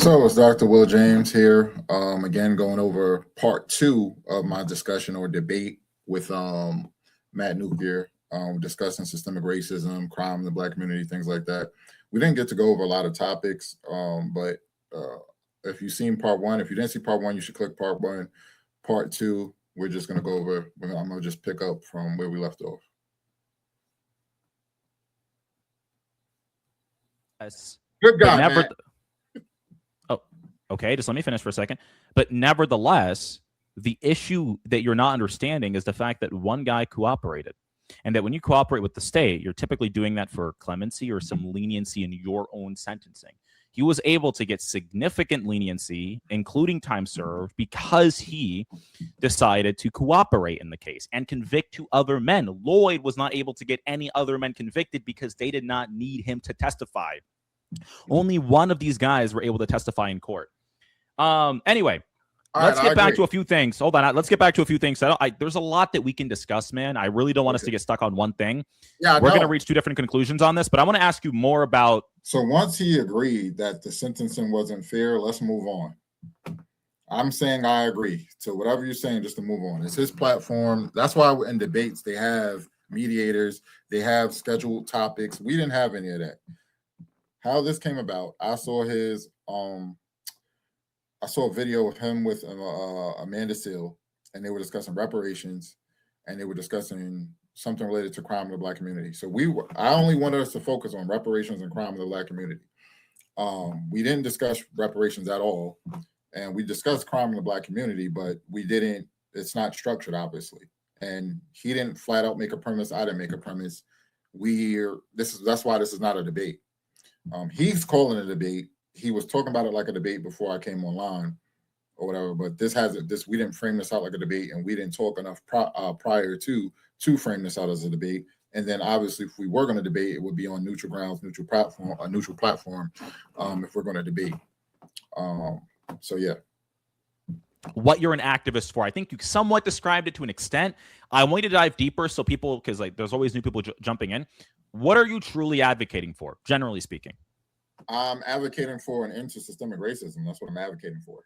So it's Dr. Will James here. Again, going over part two of my discussion or debate with Matt Nuclear, discussing systemic racism, crime in the Black community, things like that. We didn't get to go over a lot of topics, but if you've seen part one, if you didn't see part one, you should click part one. Part two, we're just going to go over. I'm going to just pick up from where we left off. Good guy, man. Okay, just let me finish for a second. But nevertheless, the issue that you're not understanding is the fact that one guy cooperated. And that when you cooperate with the state, you're typically doing that for clemency or some leniency in your own sentencing. He was able to get significant leniency, including time served, because he decided to cooperate in the case and convict two other men. Lloyd was not able to get any other men convicted because they did not need him to testify. Only one of these guys were able to testify in court. Anyway, let's get back to a few things. Hold on. Let's get back to a few things. There's a lot that we can discuss, man. I really don't want us to get stuck on one thing. Yeah, we're going to reach two different conclusions on this, but I want to ask you more about. So once he agreed that the sentencing wasn't fair, let's move on. I'm saying I agree to whatever you're saying, just to move on. It's his platform. That's why in debates, they have mediators. They have scheduled topics. We didn't have any of that. How this came about, I saw a video of him with Amanda Seale, and they were discussing reparations, and they were discussing something related to crime in the Black community. So I only wanted us to focus on reparations and crime in the Black community. We didn't discuss reparations at all, and we discussed crime in the Black community, but we didn't. It's not structured, obviously, and he didn't flat out make a premise. I didn't make a premise. That's why this is not a debate. He's calling it a debate. He was talking about it like a debate before I came online or whatever, but we didn't frame this out like a debate, and we didn't talk enough prior to frame this out as a debate. And then obviously if we were going to debate, it would be on neutral grounds, neutral platform, if we're going to debate. So yeah. What you're an activist for. I think you somewhat described it to an extent. I want you to dive deeper so people, because there's always new people jumping in. What are you truly advocating for, generally speaking? I'm advocating for an end to systemic racism. That's what I'm advocating for.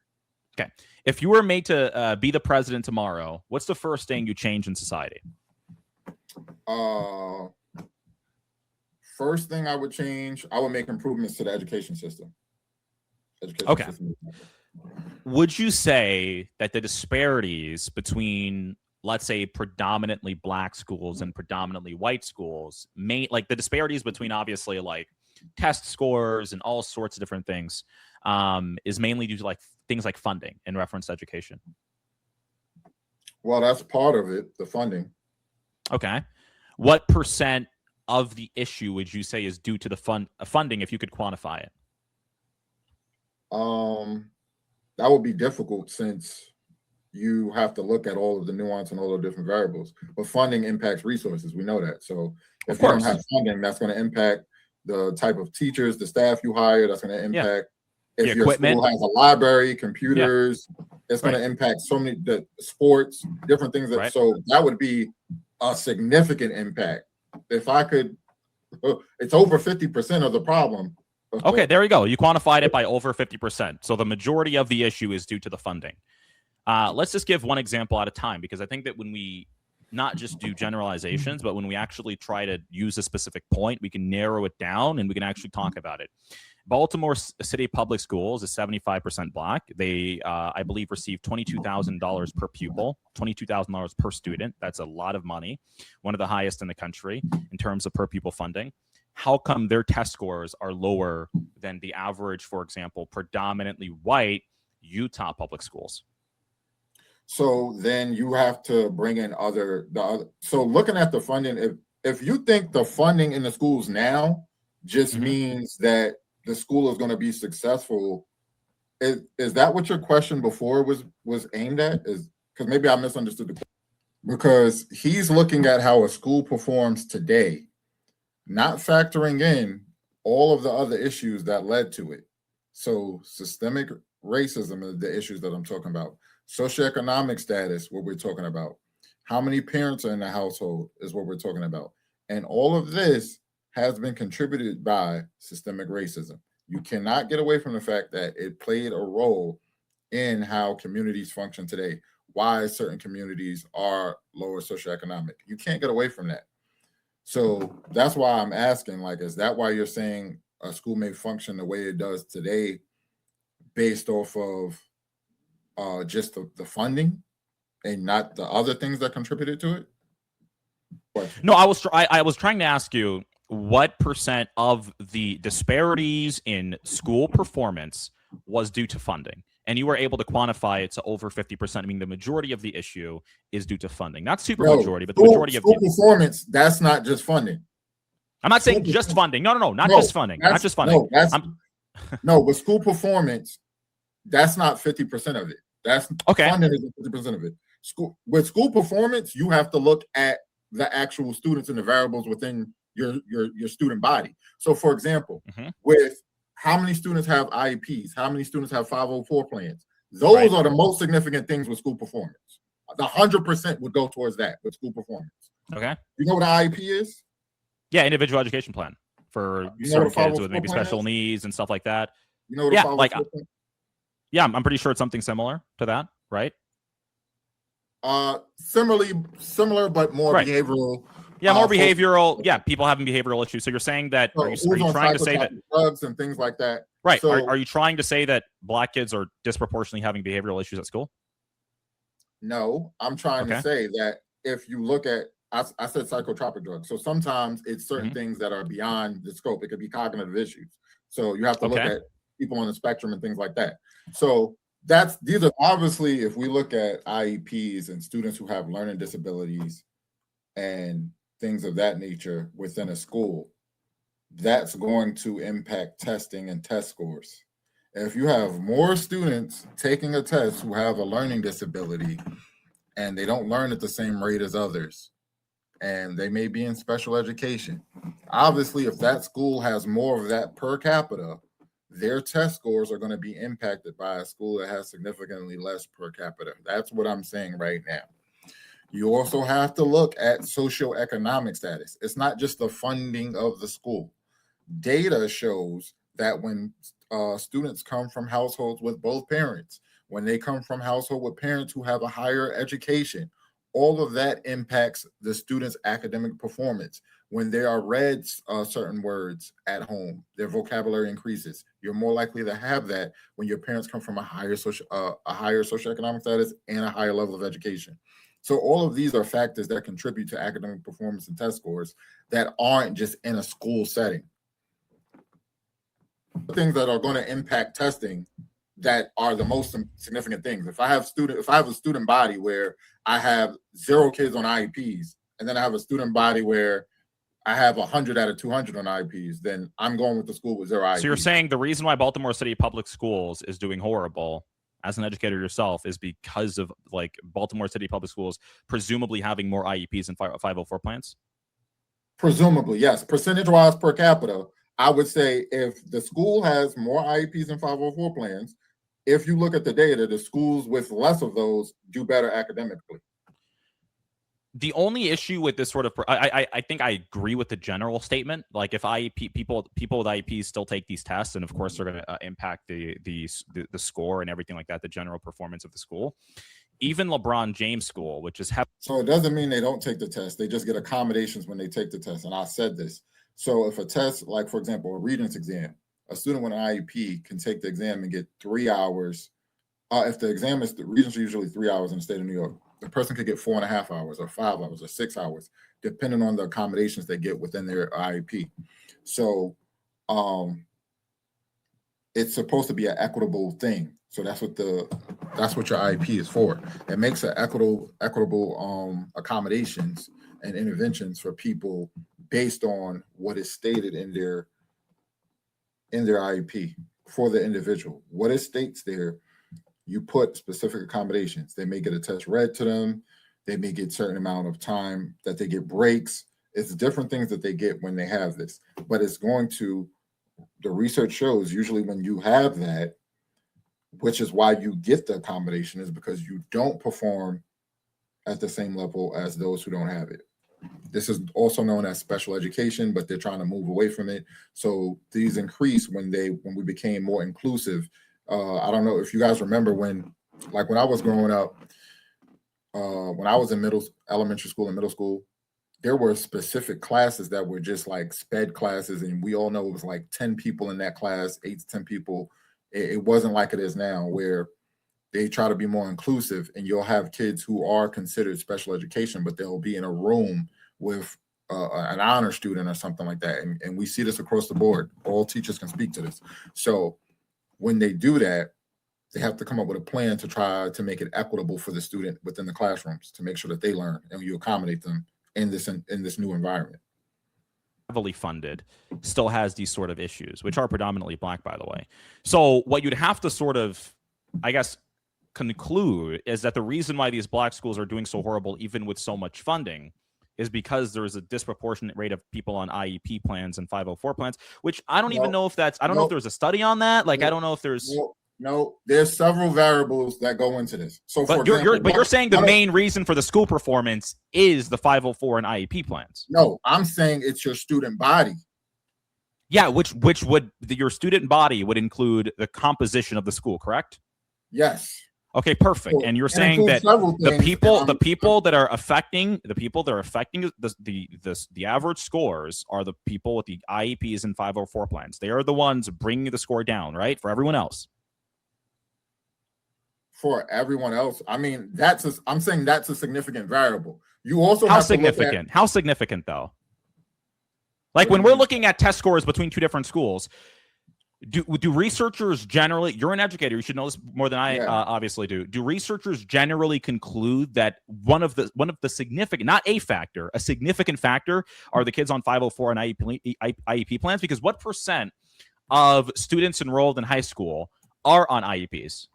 Okay. If you were made to be the president tomorrow, what's the first thing you change in society? First thing I would change, I would make improvements to the education system. Would you say that the disparities between, let's say, predominantly Black schools and predominantly white schools, the disparities between obviously test scores and all sorts of different things, is mainly due to things like funding in reference to education? Well, that's part of it, the funding. Okay. What percent of the issue would you say is due to the funding, if you could quantify it? That would be difficult since you have to look at all of the nuance and all the different variables. But funding impacts resources. We know that. So if you don't have funding, that's going to impact the type of teachers, the staff you hire. That's going to impact if your school has a library, computers. It's going to impact so many the sports, different things. So that would be a significant impact. If I could, it's over 50% of the problem. Okay, there we go. You quantified it by over 50%. So the majority of the issue is due to the funding. Let's just give one example at a time, because I think that when we not just do generalizations, but when we actually try to use a specific point, we can narrow it down and we can actually talk about it. Baltimore City Public Schools is 75% Black. They, I believe, receive $22,000 per pupil, $22,000 per student. That's a lot of money, one of the highest in the country in terms of per pupil funding. How come their test scores are lower than the average, for example, predominantly white Utah public schools? So then you have to bring in so looking at the funding, if you think the funding in the schools now just means that the school is going to be successful, is that what your question before was aimed at? Is because maybe I misunderstood the question. Because he's looking at how a school performs today, not factoring in all of the other issues that led to it. So systemic racism is the issues that I'm talking about. Socioeconomic status, what we're talking about. How many parents are in the household is what we're talking about. And all of this has been contributed by systemic racism. You cannot get away from the fact that it played a role in how communities function today, why certain communities are lower socioeconomic. You can't get away from that. So that's why I'm asking, like, is that why you're saying a school may function the way it does today based off of just the funding and not the other things that contributed to it? Question. No, I was trying to ask you what percent of the disparities in school performance was due to funding, and you were able to quantify it to over 50%. I mean, the majority of the issue is due to funding, not super majority, but the majority of school performance. That's not just funding. I'm not saying just funding. No, not just funding. Not just funding. No, but school performance, that's not 50% of it. That's okay. Funding is 50% of it. With school performance, you have to look at the actual students and the variables within your student body. So, for example, with how many students have IEPs, how many students have 504 plans, those are the most significant things with school performance. The 100% would go towards that with school performance. Okay. You know what an IEP is? Yeah, individual education plan for certain kids with maybe special needs and stuff like that. You know what a 504 plan? Yeah, I'm pretty sure it's something similar to that, right? Similar, but more behavioral. Yeah, more behavioral. Yeah, people having behavioral issues. So you're saying that? So are you trying to say that drugs and things like that? Right. So, are you trying to say that Black kids are disproportionately having behavioral issues at school? No, I'm trying to say that if you look at, I said psychotropic drugs. So sometimes it's certain things that are beyond the scope. It could be cognitive issues. So you have to look at people on the spectrum and things like that. So these are obviously, if we look at IEPs and students who have learning disabilities and things of that nature within a school, that's going to impact testing and test scores. If you have more students taking a test who have a learning disability and they don't learn at the same rate as others, and they may be in special education, obviously, if that school has more of that per capita, their test scores are going to be impacted by a school that has significantly less per capita. That's what I'm saying right now. You also have to look at socioeconomic status. It's not just the funding of the school. Data shows that when students come from households with both parents, when they come from households with parents who have a higher education, all of that impacts the student's academic performance. When they are read certain words at home, their vocabulary increases. You're more likely to have that when your parents come from a higher socioeconomic status and a higher level of education. So all of these are factors that contribute to academic performance and test scores that aren't just in a school setting. Things that are going to impact testing that are the most significant things. If I have a student body where I have 0 kids on IEPs, and then I have a student body where I have 100 out of 200 on IEPs, then I'm going with the school with 0 IEPs. So you're saying the reason why Baltimore City Public Schools is doing horrible, as an educator yourself, is because of like Baltimore City Public Schools presumably having more IEPs and 504 plans? Presumably, yes. Percentage-wise per capita, I would say if the school has more IEPs and 504 plans, if you look at the data, the schools with less of those do better academically. The only issue with this sort of, I think I agree with the general statement. Like if IEP people with IEPs still take these tests, and of course they're going to impact the score and everything like that, the general performance of the school. Even LeBron James School, which is so it doesn't mean they don't take the test. They just get accommodations when they take the test. And I said this. So if a test, like for example, a Regents exam, a student with an IEP can take the exam and get 3 hours. If the exam is, the Regents are usually 3 hours in the state of New York. The person could get 4.5 hours or 5 hours or 6 hours, depending on the accommodations they get within their IEP. So it's supposed to be an equitable thing. So that's what your IEP is for. It makes an equitable accommodations and interventions for people based on what is stated in their IEP for the individual. What it states there, you put specific accommodations. They may get a test read to them. They may get a certain amount of time that they get breaks. It's different things that they get when they have this, but it's going to, the research shows usually when you have that, which is why you get the accommodation, is because you don't perform at the same level as those who don't have it. This is also known as special education, but they're trying to move away from it. So these increased when we became more inclusive. I don't know if you guys remember when I was growing up, when I was in elementary school and middle school, there were specific classes that were just like sped classes, and we all know it was like 10 people in that class, 8 to 10 people. It wasn't like it is now, where they try to be more inclusive, and you'll have kids who are considered special education, but they'll be in a room with an honor student or something like that. And we see this across the board. All teachers can speak to this. So when they do that, they have to come up with a plan to try to make it equitable for the student within the classrooms, to make sure that they learn and you accommodate them in this new environment. Heavily funded still has these sort of issues, which are predominantly Black, by the way. So what you'd have to sort of, I guess, conclude is that the reason why these Black schools are doing so horrible, even with so much funding, is because there's a disproportionate rate of people on IEP plans and 504 plans, which I don't even know if that's, I don't know if there's a study on that. Like, I don't know if there's... No, there's several variables that go into this. So, but you're saying the main reason for the school performance is the 504 and IEP plans. No, I'm saying it's your student body. Yeah, which would your student body would include the composition of the school, correct? Yes. Okay, perfect. And you're saying that the people that are affecting the average scores are the people with the IEPs and 504 plans. They are the ones bringing the score down, right? For everyone else. For everyone else, I mean, I'm saying that's a significant variable. You also how significant? How significant though? Like when we're looking at test scores between two different schools, do researchers generally, you're an educator, you should know this more than I obviously do. Do researchers generally conclude that one of the significant, not a factor, a significant factor are the kids on 504 and IEP plans? Because what percent of students enrolled in high school are on IEPs?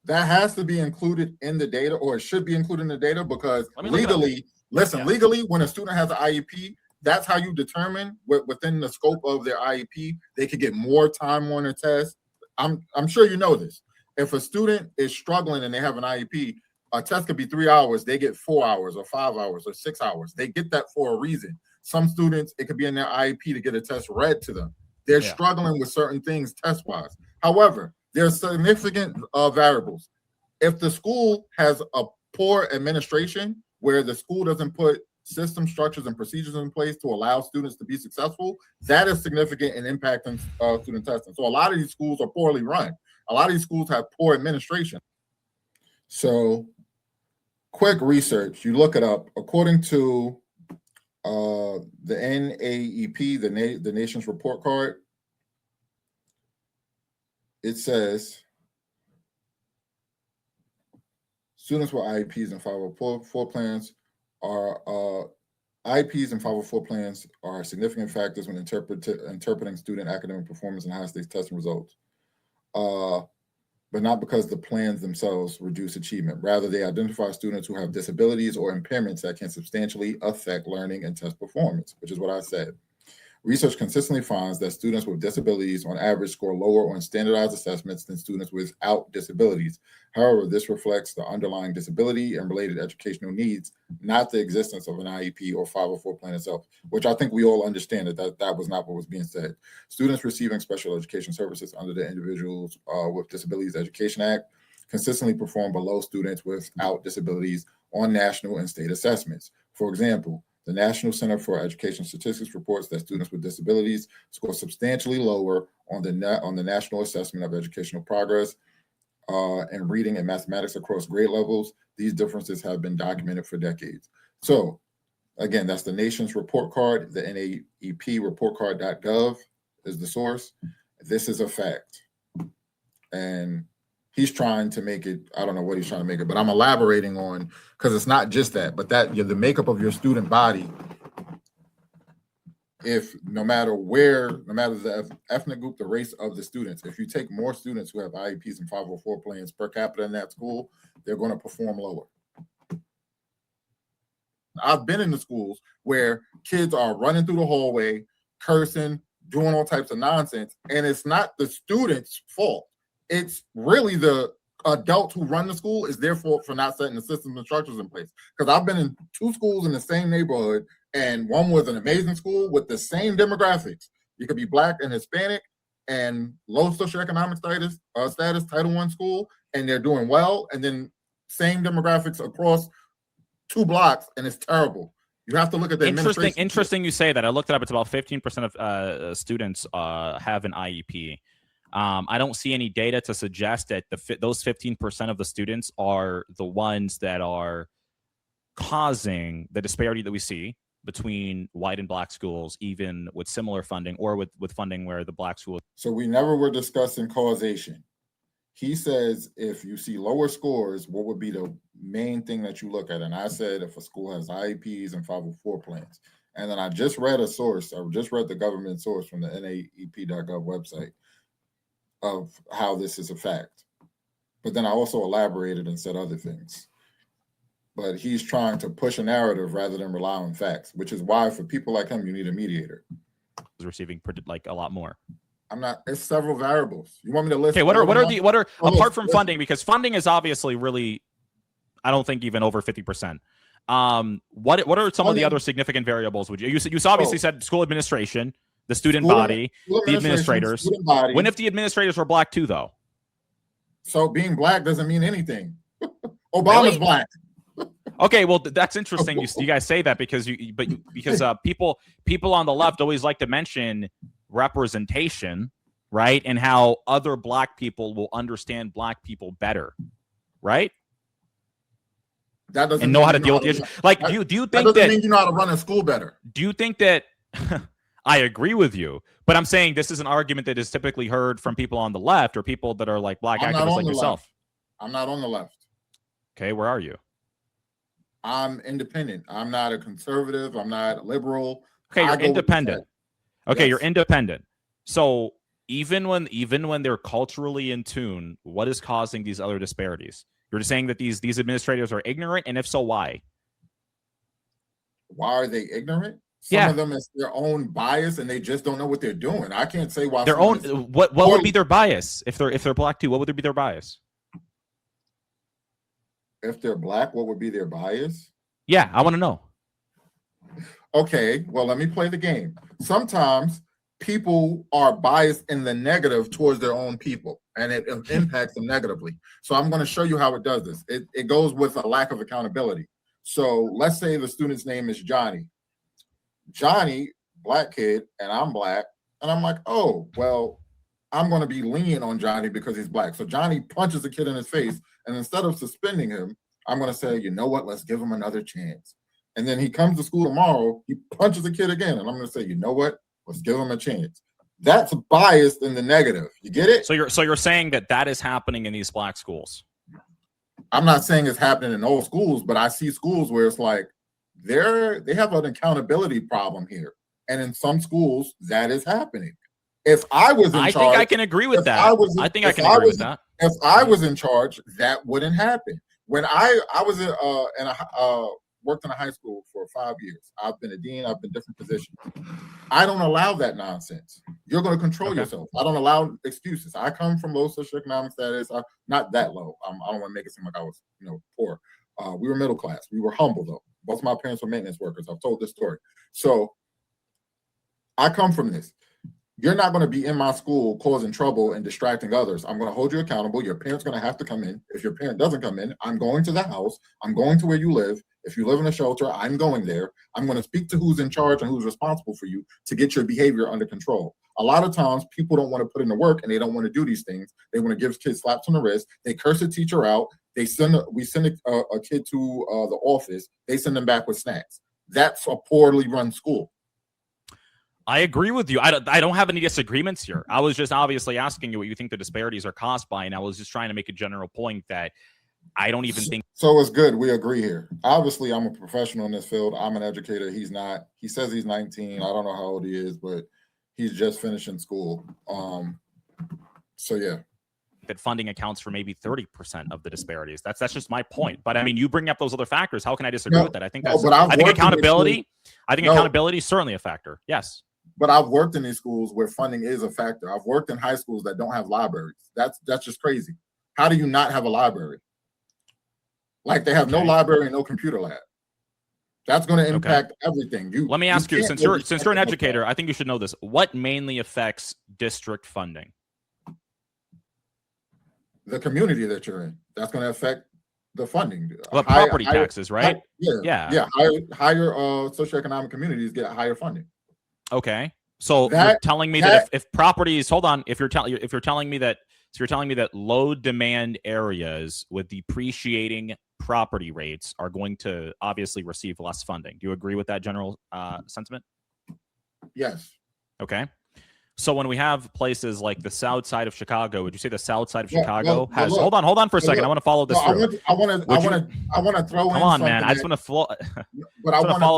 That has to be included in the data, or it should be included in the data, because legally, legally, when a student has an IEP, that's how you determine within the scope of their IEP, they could get more time on a test. I'm sure you know this. If a student is struggling and they have an IEP, a test could be 3 hours. They get 4 hours or 5 hours or 6 hours. They get that for a reason. Some students, it could be in their IEP to get a test read to them. They're struggling with certain things test-wise. However, there's significant variables. If the school has a poor administration, where the school doesn't put system structures and procedures in place to allow students to be successful, that is significant in impacting student testing. So a lot of these schools are poorly run. A lot of these schools have poor administration. So quick research, you look it up. According to the NAEP, the nation's report card, it says students with IEPs and 504 plans are IEPs and 504 plans are significant factors when interpreting student academic performance and high-stakes testing results, but not because the plans themselves reduce achievement. Rather, they identify students who have disabilities or impairments that can substantially affect learning and test performance, which is what I said. Research consistently finds that students with disabilities on average score lower on standardized assessments than students without disabilities. However, this reflects the underlying disability and related educational needs, not the existence of an IEP or 504 plan itself, which I think we all understand that was not what was being said. Students receiving special education services under the Individuals with Disabilities Education Act consistently perform below students without disabilities on national and state assessments. For example, the National Center for Education Statistics reports that students with disabilities score substantially lower on the National Assessment of Educational Progress in reading and mathematics across grade levels. These differences have been documented for decades. So, again, that's the nation's report card. The NAEP reportcard.gov is the source. This is a fact. And he's trying to make it, I don't know what he's trying to make it, but I'm elaborating on, because it's not just that, but that the makeup of your student body, if no matter the ethnic group, the race of the students, if you take more students who have IEPs and 504 plans per capita in that school, they're going to perform lower. I've been in the schools where kids are running through the hallway, cursing, doing all types of nonsense, and it's not the student's fault. It's really the adults who run the school is their fault for not setting the systems and structures in place. Because I've been in 2 schools in the same neighborhood, And one was an amazing school with the same demographics. You could be Black and Hispanic and low socioeconomic status Title I school, and they're doing well. And then same demographics across 2 blocks, and it's terrible. You have to look at the Interesting you say that. I looked it up. It's about 15% of students have an IEP. I don't see any data to suggest that those 15% of the students are the ones that are causing the disparity that we see between white and Black schools, even with similar funding or with funding where the Black school. So we never were discussing causation. He says, if you see lower scores, what would be the main thing that you look at? And I said, if a school has IEPs and 504 plans. And then I just read a source. I just read the government source from the naep.gov website of how this is a fact. But then I also elaborated and said other things. But he's trying to push a narrative rather than rely on facts, which is why for people like him, you need a mediator. Is receiving like a lot more. It's several variables. You want me to list? Okay, what are apart from funding, because funding is obviously really, I don't think even over 50%. What are some of the other significant variables? Would you obviously said school administration, the student body, the administrators. When if the administrators were Black too, though? So being Black doesn't mean anything. Obama's Black. Okay, well that's interesting. You guys say that because people on the left always like to mention representation, right? And how other Black people will understand Black people better, right? That doesn't and know how to deal with the issue. Like, do you think that doesn't mean you know how to run a school better? Do you think that? I agree with you, but I'm saying this is an argument that is typically heard from people on the left or people that are like Black activists like yourself. I'm not on the left. Okay, where are you? I'm independent. I'm not a conservative. I'm not liberal. Okay, you're independent. Okay, yes. You're independent. So even when they're culturally in tune, what is causing these other disparities? You're just saying that these administrators are ignorant, and if so, why? Why are they ignorant? Some of them is their own bias, and they just don't know what they're doing. I can't say why. Their own. What would be their bias if they're Black too? What would be their bias? If they're Black, what would be their bias? Yeah, I want to know. Okay, well, let me play the game. Sometimes people are biased in the negative towards their own people, and it impacts them negatively. So I'm going to show you how it does this. It goes with a lack of accountability. So let's say the student's name is Johnny. Johnny, Black kid, and I'm Black, and I'm like, oh, well, I'm going to be lenient on Johnny because he's Black. So Johnny punches a kid in his face, and instead of suspending him, I'm going to say, you know what, let's give him another chance. And then he comes to school tomorrow, he punches a kid again, and I'm going to say, you know what, let's give him a chance. That's biased in the negative. You get it? So you're saying that is happening in these Black schools? I'm not saying it's happening in all schools, but I see schools where it's like they have an accountability problem here. And in some schools, that is happening. If I was in charge, I think I can agree with that. I think I can agree with that. If I was in charge, that wouldn't happen. When I was worked in a high school for 5 years. I've been a dean. I've been different positions. I don't allow that nonsense. You're going to control yourself. I don't allow excuses. I come from low socioeconomic status. Not that low. I don't want to make it seem like I was, poor. We were middle class. We were humble though. Both of my parents were maintenance workers. I've told this story. So I come from this. You're not going to be in my school causing trouble and distracting others. I'm going to hold you accountable. Your parent's going to have to come in. If your parent doesn't come in, I'm going to the house. I'm going to where you live. If you live in a shelter, I'm going there. I'm going to speak to who's in charge and who's responsible for you to get your behavior under control. A lot of times people don't want to put in the work and they don't want to do these things. They want to give kids slaps on the wrist. They curse a teacher out. We send a kid to the office. They send them back with snacks. That's a poorly run school. I agree with you. I don't have any disagreements here. I was just obviously asking you what you think the disparities are caused by, and I was just trying to make a general point that I don't even think. So it's good. We agree here. Obviously, I'm a professional in this field. I'm an educator. He's not. He says he's 19. I don't know how old he is, but he's just finishing school. So yeah. That funding accounts for maybe 30% of the disparities. That's just my point. But I mean, you bring up those other factors. How can I disagree with that? I think that's. I think accountability. Accountability is certainly a factor. Yes. But I've worked in these schools where funding is a factor. I've worked in high schools that don't have libraries. That's just crazy. How do you not have a library? Like they have no library and no computer lab. That's going to Okay. impact everything. Let me ask you, since you're an educator, I think you should know this. What mainly affects district funding? The community that you're in. That's going to affect the funding. Well, property taxes, right? Yeah. Higher socioeconomic communities get higher funding. Okay. So you're telling me that if properties, hold on, if you're telling me that low demand areas with depreciating property rates are going to obviously receive less funding. Do you agree with that general sentiment? Yes. Okay. So when we have places like the south side of Chicago, would you say the south side of Chicago has? Hold on for a second. I want to follow this through. I want to throw in. Come on, man. I just want to follow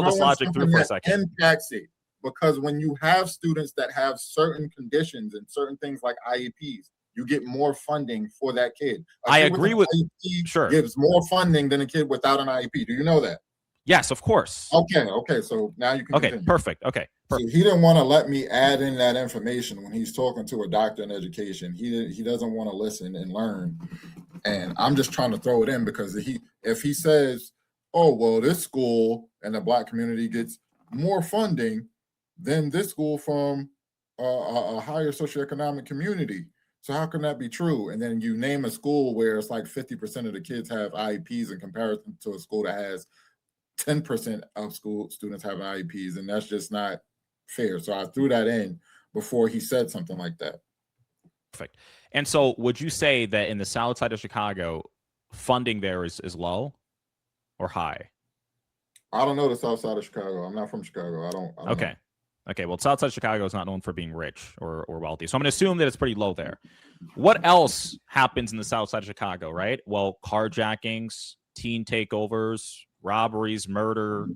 this logic through for a second. Impacts it, because when you have students that have certain conditions and certain things like IEPs, you get more funding for that kid. I agree with IEP sure gives more funding than a kid without an IEP. Do you know that? Yes, of course. Okay. So now you can. Okay, continue. perfect. Okay. So he didn't want to let me add in that information when he's talking to a doctor in education. He doesn't want to listen and learn, and I'm just trying to throw it in because if he says, "Oh well, this school and the Black community gets more funding than this school from a higher socioeconomic community," so how can that be true? And then you name a school where it's like 50% of the kids have IEPs in comparison to a school that has 10% of school students have IEPs, and that's just not fair. So I threw that in before he said something like that. Perfect. And so would you say that in the south side of Chicago, funding there is low or high? I don't know the south side of Chicago. I'm not from Chicago. I don't okay. know. Okay, well, south side of Chicago is not known for being rich or wealthy. So I'm going to assume that it's pretty low there. What else happens in the south side of Chicago, right? Well, carjackings, teen takeovers, robberies, murder,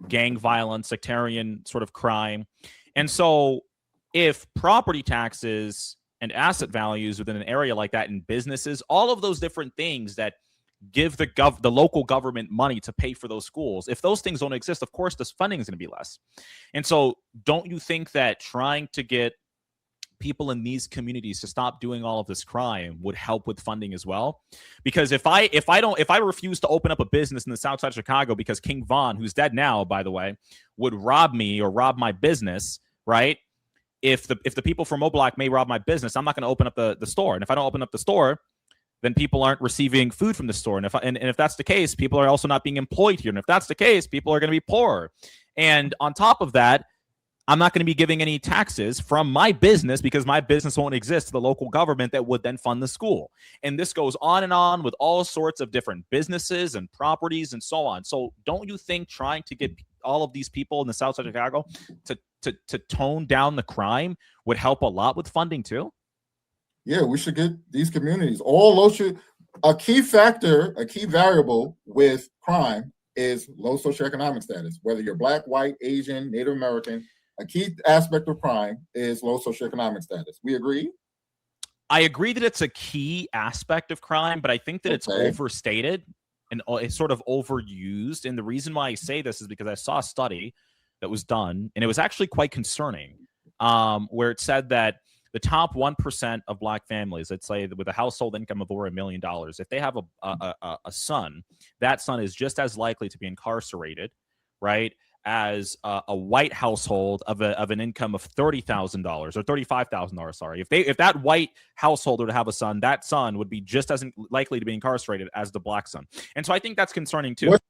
gang violence, sectarian sort of crime. And so if property taxes and asset values within an area like that in businesses, all of those different things that give the local government money to pay for those schools, if those things don't exist, of course, this funding is going to be less. And so don't you think that trying to get people in these communities to stop doing all of this crime would help with funding as well? Because if I refuse to open up a business in the south side of Chicago because King Von, who's dead now, by the way, would rob me or rob my business, right? If the people from O'Block may rob my business, I'm not going to open up the store. And if I don't open up the store, then people aren't receiving food from the store. And if that's the case, people are also not being employed here. And if that's the case, people are going to be poor. And on top of that, I'm not going to be giving any taxes from my business because my business won't exist to the local government that would then fund the school. And this goes on and on with all sorts of different businesses and properties and so on. So don't you think trying to get all of these people in the south side of Chicago to tone down the crime would help a lot with funding too? Yeah, we should get these communities. All those a key factor, a key variable with crime is low socioeconomic status. Whether you're Black, white, Asian, Native American, a key aspect of crime is low socioeconomic status. We agree? I agree that it's a key aspect of crime, but I think that it's overstated and it's sort of overused. And the reason why I say this is because I saw a study that was done, and it was actually quite concerning, where it said that the top 1% of Black families, let's say with a household income of over $1 million, if they have a son, that son is just as likely to be incarcerated, right, as a white household of an income of $30,000 or $35,000. Sorry, if that white household were to have a son, that son would be just as likely to be incarcerated as the Black son. And so I think that's concerning too. What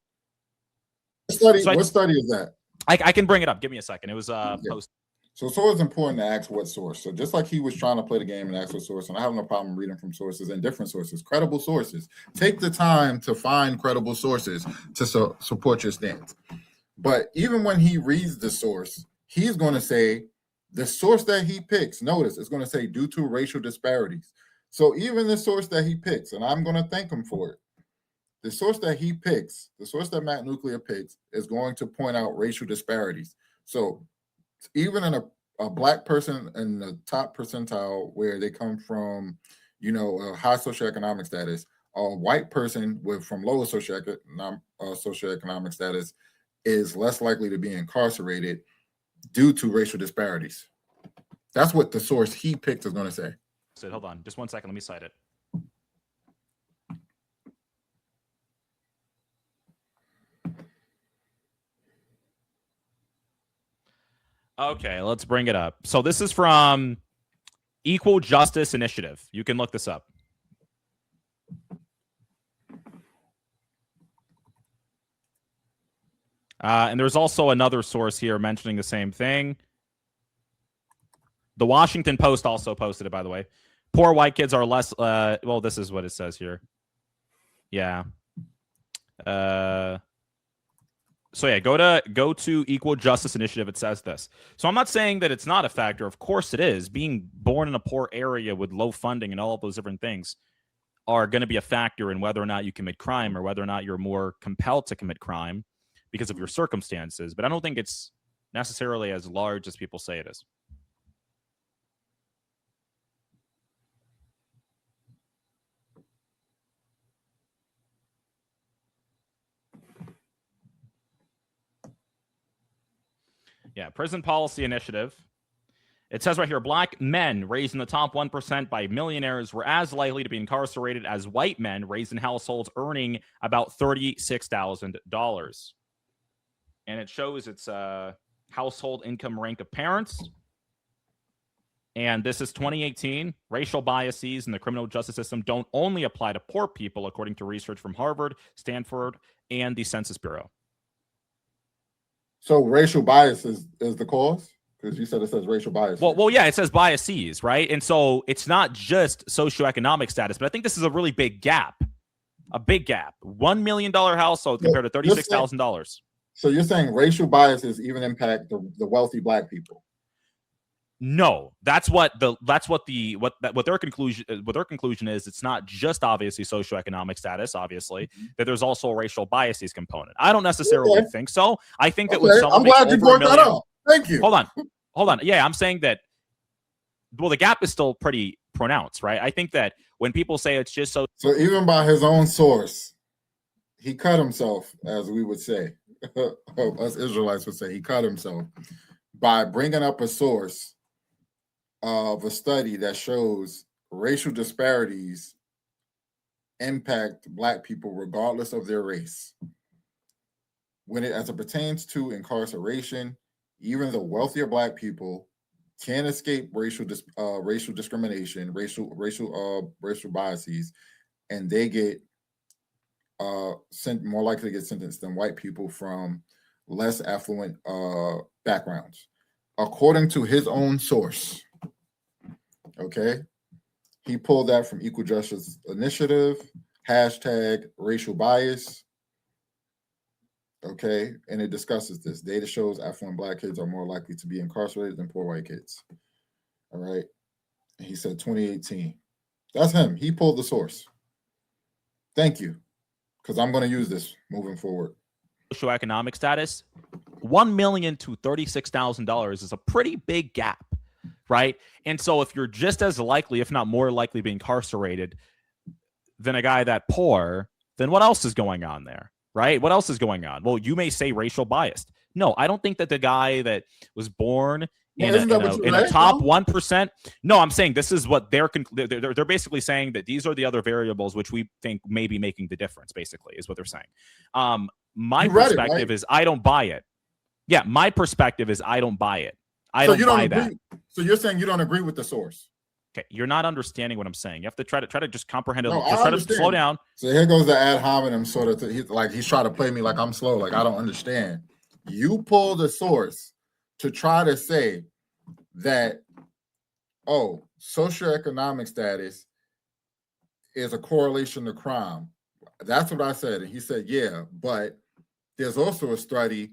study is that? I can bring it up. Give me a second. It was post. So it's always important to ask what source. So just like he was trying to play the game and ask what source, and I have no problem reading from sources and different sources, credible sources. Take the time to find credible sources to support your stance. But even when he reads the source, he's going to say the source that he picks, notice, it's going to say due to racial disparities. So even the source that he picks, and I'm going to thank him for it, the source that he picks, the source that Matt Nuclear picks, is going to point out racial disparities. So even in a Black person in the top percentile where they come from, a high socioeconomic status, a white person from lower socioeconomic status is less likely to be incarcerated due to racial disparities. That's what the source he picked is going to say. So hold on, just 1 second. Let me cite it. Okay, let's bring it up. So this is from Equal Justice Initiative. You can look this up. And there's also another source here mentioning the same thing. The Washington Post also posted it, by the way. Poor white kids are less. Well, this is what it says here. Yeah. So yeah, go to Equal Justice Initiative. It says this. So I'm not saying that it's not a factor. Of course it is. Being born in a poor area with low funding and all of those different things are going to be a factor in whether or not you commit crime or whether or not you're more compelled to commit crime because of your circumstances. But I don't think it's necessarily as large as people say it is. Yeah, Prison Policy Initiative. It says right here, black men raised in the top 1% by millionaires were as likely to be incarcerated as white men raised in households earning about $36,000. And it shows its household income rank of parents. And this is 2018. Racial biases in the criminal justice system don't only apply to poor people, according to research from Harvard, Stanford, and the Census Bureau. So racial bias is the cause? Because you said it says racial bias. Well, yeah, it says biases, right? And so it's not just socioeconomic status, but I think this is a really big gap. A big gap. $1 million household compared to $36,000. So you're saying racial biases even impact the wealthy black people? No, that's what their conclusion is. It's not just obviously socioeconomic status, obviously, that there's also a racial biases component. I don't necessarily think so. I think that when someone I'm glad you brought that up. Thank you. Hold on. Yeah, I'm saying that. Well, the gap is still pretty pronounced, right? I think that when people say it's just so even by his own source, he cut himself, as we would say, us Israelites would say, he cut himself by bringing up a source of a study that shows racial disparities impact black people regardless of their race. As it pertains to incarceration, even the wealthier black people can escape racial discrimination, racial biases, and they get more likely to get sentenced than white people from less affluent backgrounds, according to his own source. Okay, he pulled that from Equal Justice Initiative, #racial bias. Okay, and it discusses this. Data shows affluent black kids are more likely to be incarcerated than poor white kids. All right, and he said 2018. That's him. He pulled the source. Thank you, because I'm going to use this moving forward. Socioeconomic status, $1 million to $36,000 is a pretty big gap, right? And so if you're just as likely, if not more likely, to be incarcerated than a guy that poor, then what else is going on there, right? What else is going on? Well, you may say racial biased. No, I don't think that the guy that was born in the top 1%. No, I'm saying this is what they're basically saying, that these are the other variables which we think may be making the difference, basically, is what they're saying. My perspective is I don't buy it. Yeah, my perspective is I don't buy it. I don't buy that. So you're saying you don't agree with the source? Okay, you're not understanding what I'm saying. You have to try to just comprehend it. No, try to slow down. So here goes the ad hominem sort of he's trying to play me like I'm slow, like I don't understand. You pull the source to try to say that, oh, socioeconomic status is a correlation to crime. That's what I said. And he said, yeah, but there's also a study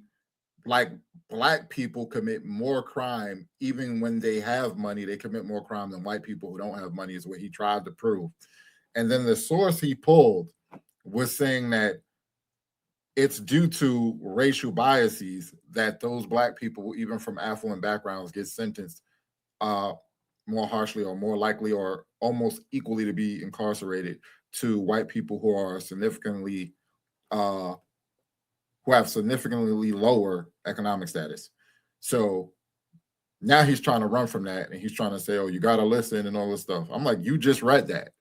like black people commit more crime even when they have money. They commit more crime than white people who don't have money, is what he tried to prove. And then the source he pulled was saying that it's due to racial biases that those black people, even from affluent backgrounds, get sentenced more harshly or more likely or almost equally to be incarcerated to white people who are significantly who have significantly lower economic status. So now he's trying to run from that, and he's trying to say, oh, you got to listen and all this stuff. I'm like, you just read that.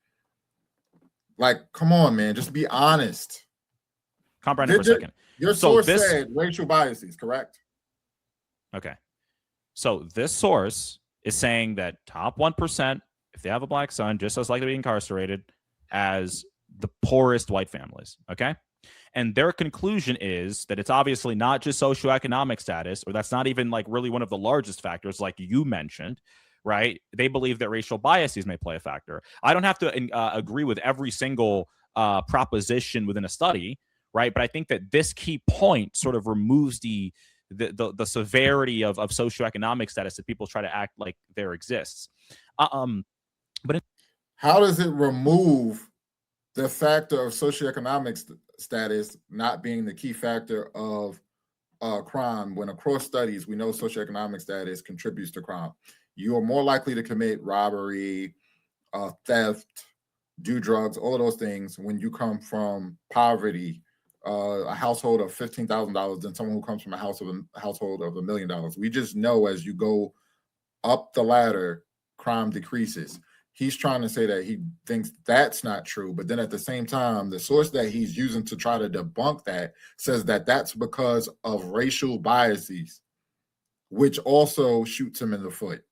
Like, come on, man, just be honest. Comprehend it for a second. Your source said racial biases, correct? Okay. So this source is saying that top 1%, if they have a black son, just as likely to be incarcerated as the poorest white families. Okay. And their conclusion is that it's obviously not just socioeconomic status, or that's not even like really one of the largest factors, like you mentioned, right? They believe that racial biases may play a factor. I don't have to agree with every single proposition within a study, right? But I think that this key point sort of removes the severity of socioeconomic status that people try to act like there exists. But how does it remove the factor of socioeconomic status not being the key factor of crime, when across studies we know socioeconomic status contributes to crime? You are more likely to commit robbery, theft, do drugs, all of those things when you come from poverty, a household of $15,000 than someone who comes from a household of $1 million. We just know as you go up the ladder, crime decreases. He's trying to say that he thinks that's not true, but then at the same time, the source that he's using to try to debunk that says that that's because of racial biases, which also shoots him in the foot.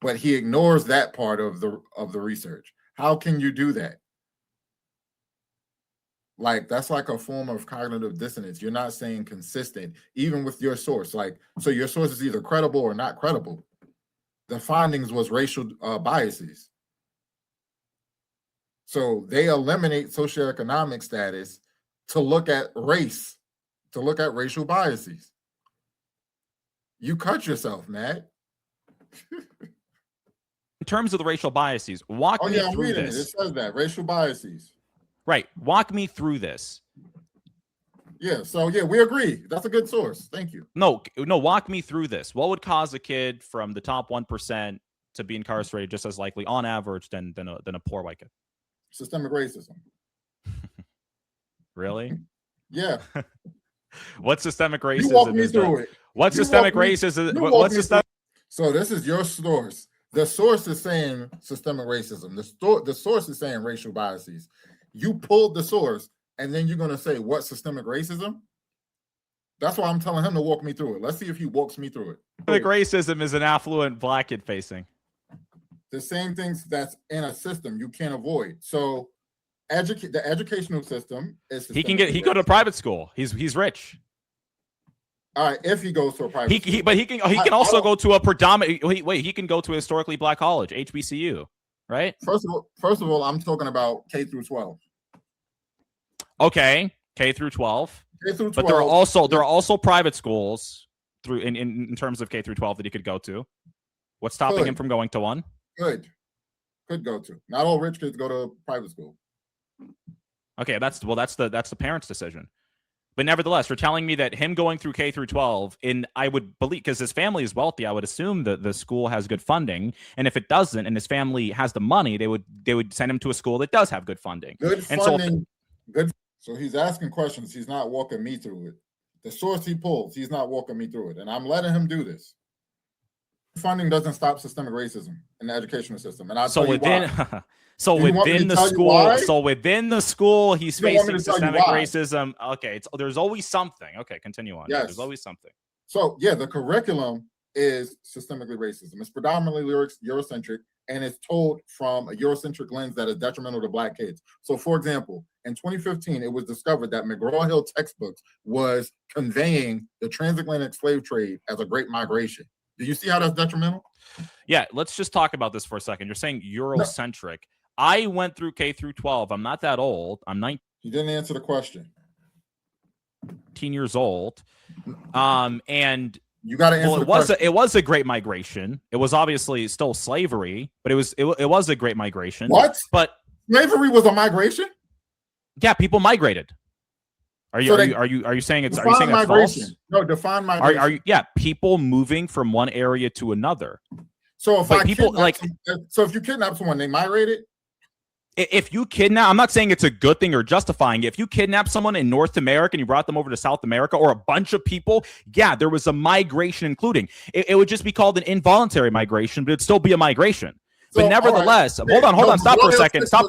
But he ignores that part of the research. How can you do that? Like, that's like a form of cognitive dissonance. You're not saying consistent, even with your source. Like, so your source is either credible or not credible. The findings was racial biases. So they eliminate socioeconomic status to look at race, to look at racial biases. You cut yourself, Matt. in terms of the racial biases, walk me I'm through reading this. It says that racial biases. Right. Walk me through this. Yeah. So yeah, we agree. That's a good source. Thank you. No. Walk me through this. What would cause a kid from the top 1% to be incarcerated just as likely, on average, than a poor white kid? Systemic racism. Really? Yeah. What's systemic racism? You walk me through it. What's systemic racism? What's systemic? So this is your source. The source is saying systemic racism. The source is saying racial biases. You pulled the source, and then you're going to say what systemic racism? That's why I'm telling him to walk me through it. Let's see if he walks me through it. Systemic racism is an affluent black kid facing the same things that's in a system you can't avoid. So the educational system is he go to private school. He's rich. All right, if he goes to a private school. But he can also go to a predominant he can go to a historically black college, HBCU, right? First of all, I'm talking about K through 12. Okay, K through 12. K through 12. But there are also private schools through in terms of K through 12 that he could go to. What's stopping him from going to one? Could go to. Not all rich kids go to private school. Okay, that's the parents' decision. But nevertheless, you're telling me that him going through K through 12, I would believe, because his family is wealthy, I would assume that the school has good funding. And if it doesn't, and his family has the money, they would send him to a school that does have good funding. Good funding. So he's asking questions. He's not walking me through it. The source he pulls, he's not walking me through it. And I'm letting him do this. Funding doesn't stop systemic racism in the educational system. And within the school, he's facing systemic racism. Okay, there's always something. Okay, continue on. Yes. There's always something. So yeah, the curriculum is systemically racism. It's predominantly Eurocentric, and it's told from a Eurocentric lens that is detrimental to black kids. So for example, in 2015, it was discovered that McGraw-Hill textbooks was conveying the transatlantic slave trade as a great migration. Do you see how that's detrimental? Yeah, let's just talk about this for a second. You're saying Eurocentric. No. I went through K through 12. I'm not that old. I'm 19. You didn't answer the question. 18 years old. And you got to answer it was a great migration. It was obviously still slavery, but it was a great migration. What? But slavery was a migration? Yeah, people migrated. Are you saying it's false? No, define migration. People moving from one area to another. So if if you kidnap someone, they migrated? If you kidnap, I'm not saying it's a good thing or justifying it. If you kidnap someone in North America and you brought them over to South America, or a bunch of people, yeah, there was a migration including. It would just be called an involuntary migration, but it'd still be a migration. But nevertheless, hold on. Stop for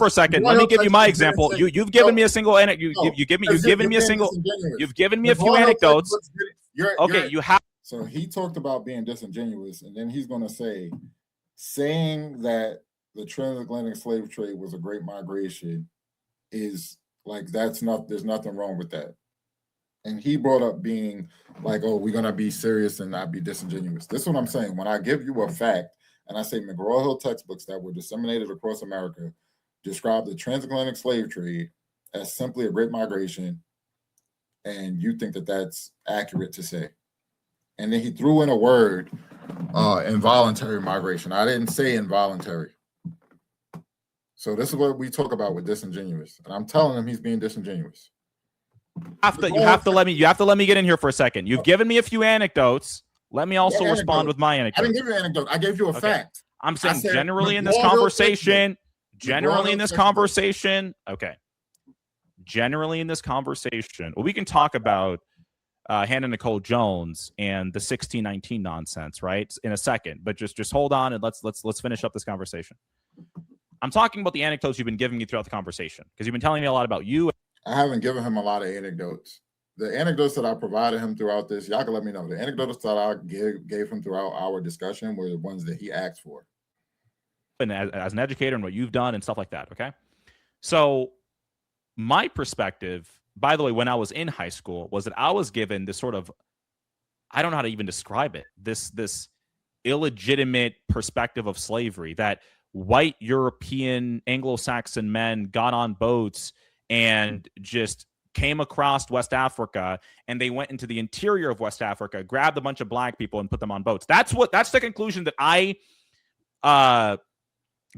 a second. Let me give you my example. You've given me a single You've given me a few anecdotes. Okay, you have. So he talked about being disingenuous, and then he's going to say, saying that the transatlantic slave trade was a great migration is like, there's nothing wrong with that. And he brought up being like, oh, we're going to be serious and not be disingenuous. This is what I'm saying. When I give you a fact and I say McGraw-Hill textbooks that were disseminated across America describe the transatlantic slave trade as simply a great migration, and you think that that's accurate to say. And then he threw in a word, involuntary migration. I didn't say involuntary. So this is what we talk about with disingenuous. And I'm telling him he's being disingenuous. You have to let me get in here for a second. You've given me a few anecdotes. Let me also respond with my anecdote. I didn't give you an anecdote. I gave you a fact. I'm saying generally in this conversation, Generally in this conversation, well, we can talk about Hannah Nicole Jones and the 1619 nonsense, right? In a second, but just hold on and let's finish up this conversation. I'm talking about the anecdotes you've been giving me throughout the conversation because you've been telling me a lot about you. I haven't given him a lot of anecdotes. The anecdotes that I provided him throughout this, y'all can let me know. The anecdotes that I gave him throughout our discussion were the ones that he asked for. And as an educator and what you've done and stuff like that, okay? So my perspective, by the way, when I was in high school, was that I was given this sort of, I don't know how to even describe it, this illegitimate perspective of slavery, that white European Anglo-Saxon men got on boats and just came across West Africa, and they went into the interior of West Africa, grabbed a bunch of black people and put them on boats. That's the conclusion that I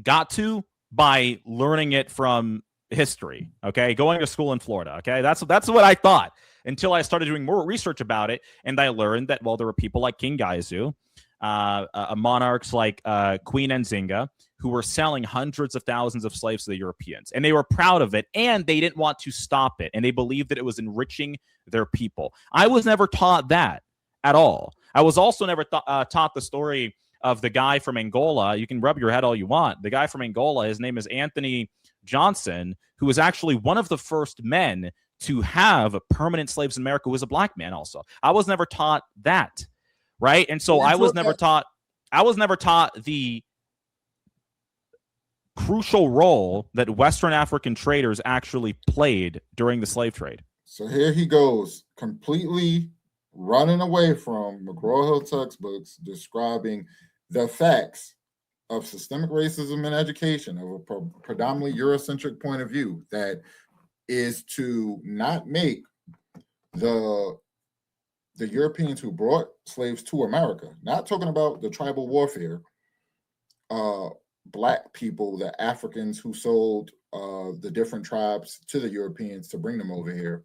got to by learning it from history, okay? Going to school in Florida, okay? That's what I thought until I started doing more research about it, and I learned that, well, there were people like King Gaizu, monarchs like Queen Nzinga, who were selling hundreds of thousands of slaves to the Europeans. And they were proud of it, and they didn't want to stop it. And they believed that it was enriching their people. I was never taught that at all. I was also never taught the story of the guy from Angola. You can rub your head all you want. The guy from Angola, his name is Anthony Johnson, who was actually one of the first men to have permanent slaves in America, who was a black man also. I was never taught that, right? And so I was never taught the crucial role that Western African traders actually played during the slave trade. So here he goes, completely running away from McGraw-Hill textbooks describing the facts of systemic racism in education, of a predominantly Eurocentric point of view, that is to not make the Europeans who brought slaves to America, not talking about the tribal warfare, black people, the Africans who sold the different tribes to the Europeans to bring them over here,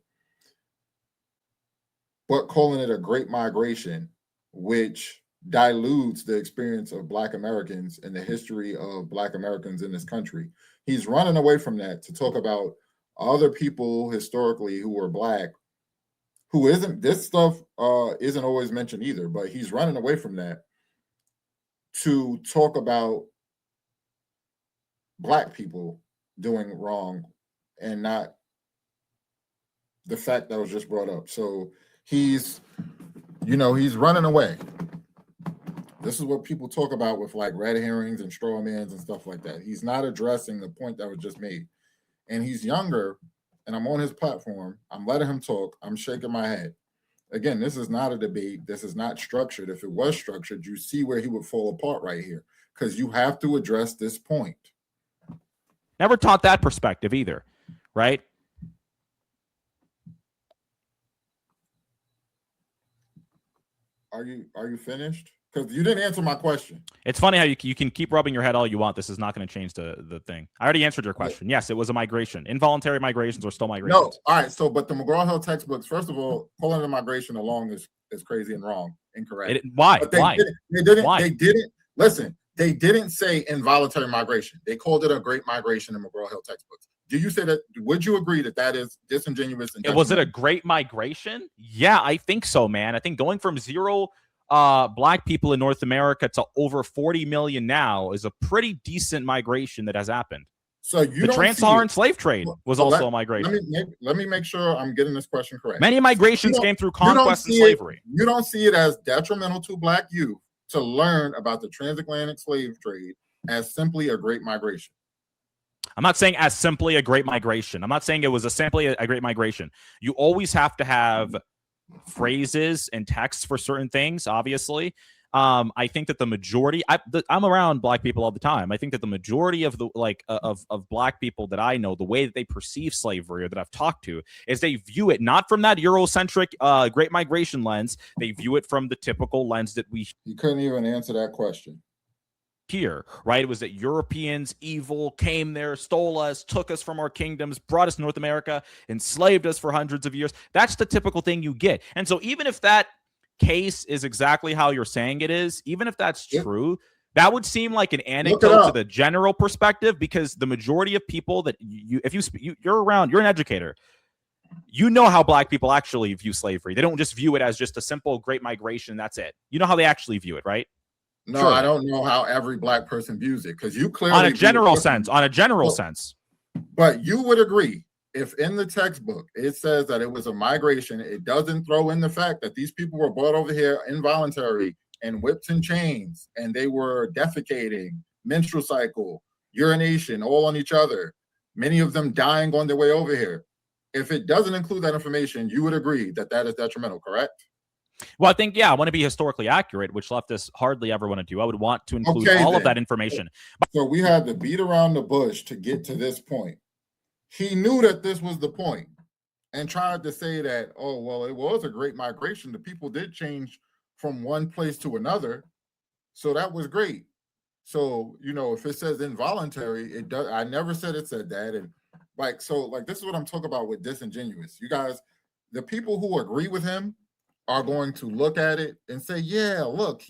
but calling it a great migration, which dilutes the experience of black Americans and the history of black Americans in this country. He's running away from that to talk about other people historically who were black, who isn't, this stuff isn't always mentioned either, but he's running away from that to talk about black people doing wrong and not the fact that was just brought up. So he's running away. This is what people talk about with like red herrings and straw mans and stuff like that. He's not addressing the point that was just made. And he's younger, and I'm on his platform. I'm letting him talk. I'm shaking my head. Again, this is not a debate. This is not structured. If it was structured, you see where he would fall apart right here, because you have to address this point. Never taught that perspective either, right? Are you finished? Because you didn't answer my question. It's funny how you can keep rubbing your head all you want. This is not going to change the thing. I already answered your question. Yes, it was a migration. Involuntary migrations or still migrations. No, all right. So, but the McGraw-Hill textbooks, first of all, calling the migration along is crazy and wrong, incorrect. Why? Why? They didn't. Listen, they didn't say involuntary migration. They called it a great migration in McGraw-Hill textbooks. Do you say that? Would you agree that that is disingenuous? And was it a great migration? Yeah, I think so, man. I think going from zero black people in North America to over 40 million now is a pretty decent migration that has happened. So you The don't see Trans-Saharan it. slave trade was So also a migration. let me make sure I'm getting this question correct. Many migrations came through You don't conquest and see slavery. You don't see it as detrimental to Black youth to learn about the transatlantic slave trade as simply a great migration. I'm not saying as simply a great migration. I'm not saying it was simply a great migration. You always have to have phrases and texts for certain things, obviously. I think that the majority, I'm around Black people all the time. I think that the majority of the of Black people that I know, the way that they perceive slavery or that I've talked to, is they view it not from that Eurocentric Great Migration lens. They view it from the typical lens that we You couldn't even answer that question. Here, right? It was that Europeans, evil, came there, stole us, took us from our kingdoms, brought us to North America, enslaved us for hundreds of years. That's the typical thing you get. And so even if that case is exactly how you're saying it is, even if that's true, that would seem like an anecdote to the general perspective, because the majority of people that you're around, you're an educator. You know how Black people actually view slavery. They don't just view it as just a simple great migration. That's it. You know how they actually view it, right? No, sure. I don't know how every Black person views it, because you clearly on a general sense. But you would agree, if in the textbook it says that it was a migration, it doesn't throw in the fact that these people were brought over here involuntary and whips and chains, and they were defecating, menstrual cycle, urination, all on each other, many of them dying on their way over here. If it doesn't include that information, you would agree that that is detrimental, correct? Well, I think, I want to be historically accurate, which leftists hardly ever want to do. I would want to include all of that information. So we had to beat around the bush to get to this point. He knew that this was the point and tried to say that, oh, well, it was a great migration. The people did change from one place to another. So that was great. So, if it says involuntary, it does. I never said it said that. And this is what I'm talking about with disingenuous. You guys, the people who agree with him are going to look at it and say, look,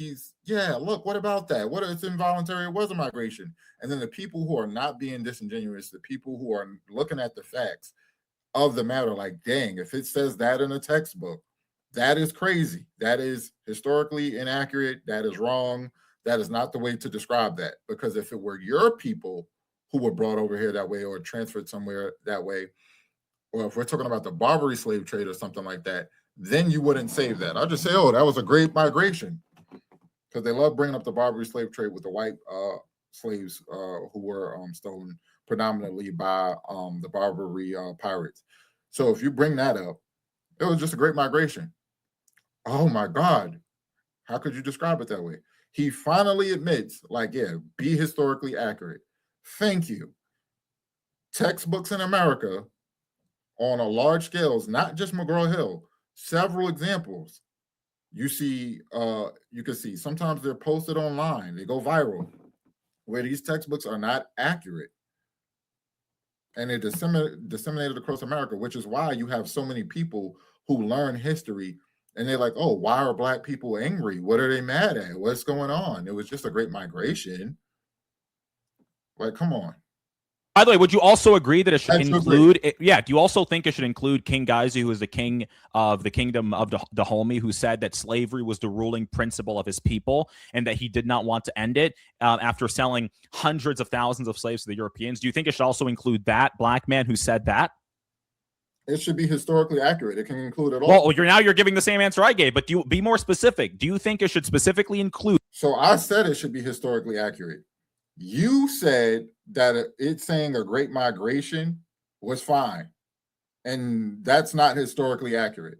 what about that? What if it's involuntary? It was a migration. And then the people who are not being disingenuous, the people who are looking at the facts of the matter, like, dang, if it says that in a textbook, that is crazy. That is historically inaccurate. That is wrong. That is not the way to describe that. Because if it were your people who were brought over here that way or transferred somewhere that way, or if we're talking about the Barbary slave trade or something like that, then you wouldn't save that. I'll just say, oh, that was a great migration, because they love bringing up the Barbary slave trade with the white slaves who were stolen predominantly by the Barbary pirates. So if you bring that up, it was just a great migration. Oh my God, how could you describe it that way? He finally admits, be historically accurate. Thank you. Textbooks in America on a large scale, not just McGraw-Hill, several examples. You can see sometimes they're posted online, they go viral, where these textbooks are not accurate, and they're disseminated across America, which is why you have so many people who learn history and they're like, oh, why are Black people angry? What are they mad at? What's going on? It was just a great migration. Come on. By the way, would you also agree that it should include? Do you also think it should include King Ghazi, who is the king of the kingdom of Dahomey, who said that slavery was the ruling principle of his people and that he did not want to end it after selling hundreds of thousands of slaves to the Europeans? Do you think it should also include that Black man who said that? It should be historically accurate. It can include it all. Well, you're giving the same answer I gave, but do you be more specific? Do you think it should specifically include? So I said it should be historically accurate. You said that it's saying a great migration was fine, and that's not historically accurate.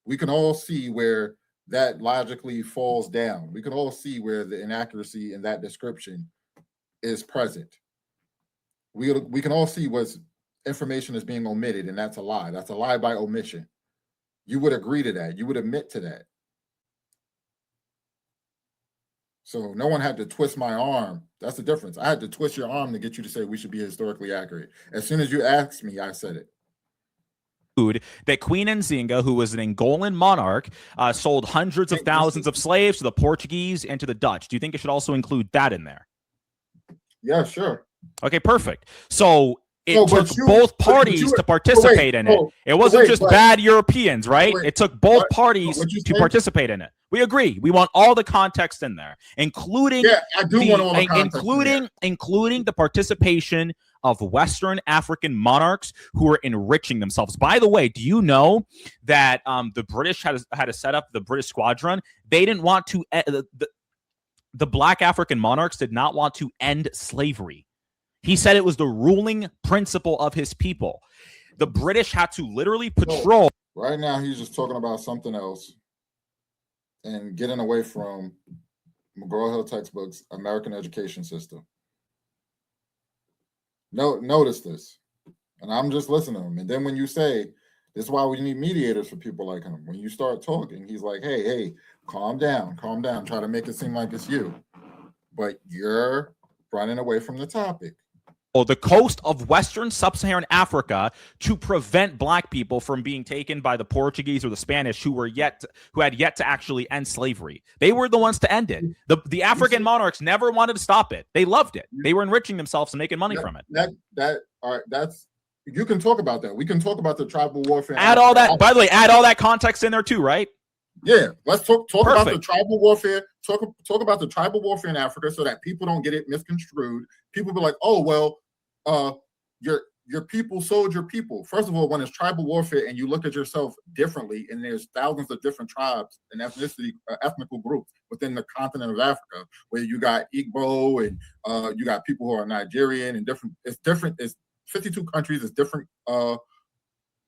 We can all see where that logically falls down. We can all see where the inaccuracy in that description is present. We can all see what information is being omitted, and that's a lie. That's a lie by omission. You would agree to that. You would admit to that. So no one had to twist my arm. That's the difference. I had to twist your arm to get you to say we should be historically accurate. As soon as you asked me, I said it. That Queen Nzinga, who was an Angolan monarch, sold hundreds of thousands of slaves to the Portuguese and to the Dutch. Do you think it should also include that in there? Yeah, sure. Okay, perfect. So it took both parties to participate in it. It wasn't just bad Europeans, right? It took both parties to participate in it. We agree. We want all the context in there, including I do want all the context including the participation of Western African monarchs who are enriching themselves. By the way, do you know that the British had to set up the British Squadron? They didn't want to the Black African monarchs did not want to end slavery. He said it was the ruling principle of his people. The British had to literally patrol. Right now, he's just talking about something else and getting away from McGraw-Hill textbooks, American education system. Notice this, and I'm just listening to him. And then when you say, this is why we need mediators for people like him. When you start talking, he's like, hey, calm down. Try to make it seem like it's you. But you're running away from the topic. The coast of Western Sub-Saharan Africa to prevent Black people from being taken by the Portuguese or the Spanish who had yet to actually end slavery. They were the ones to end it. The African monarchs never wanted to stop it. They loved it. They were enriching themselves and making money from it. All right, that's, you can talk about that. We can talk about the tribal warfare. Add all that, by the way, add all that context in there too, right? Yeah, let's talk about the tribal warfare. Talk about the tribal warfare in Africa so that people don't get it misconstrued. People be like, oh, well, your people sold your people. First of all, when it's tribal warfare and you look at yourself differently, and there's thousands of different tribes and ethnical groups within the continent of Africa, where you got Igbo and you got people who are Nigerian and different. It's 52 countries. It's different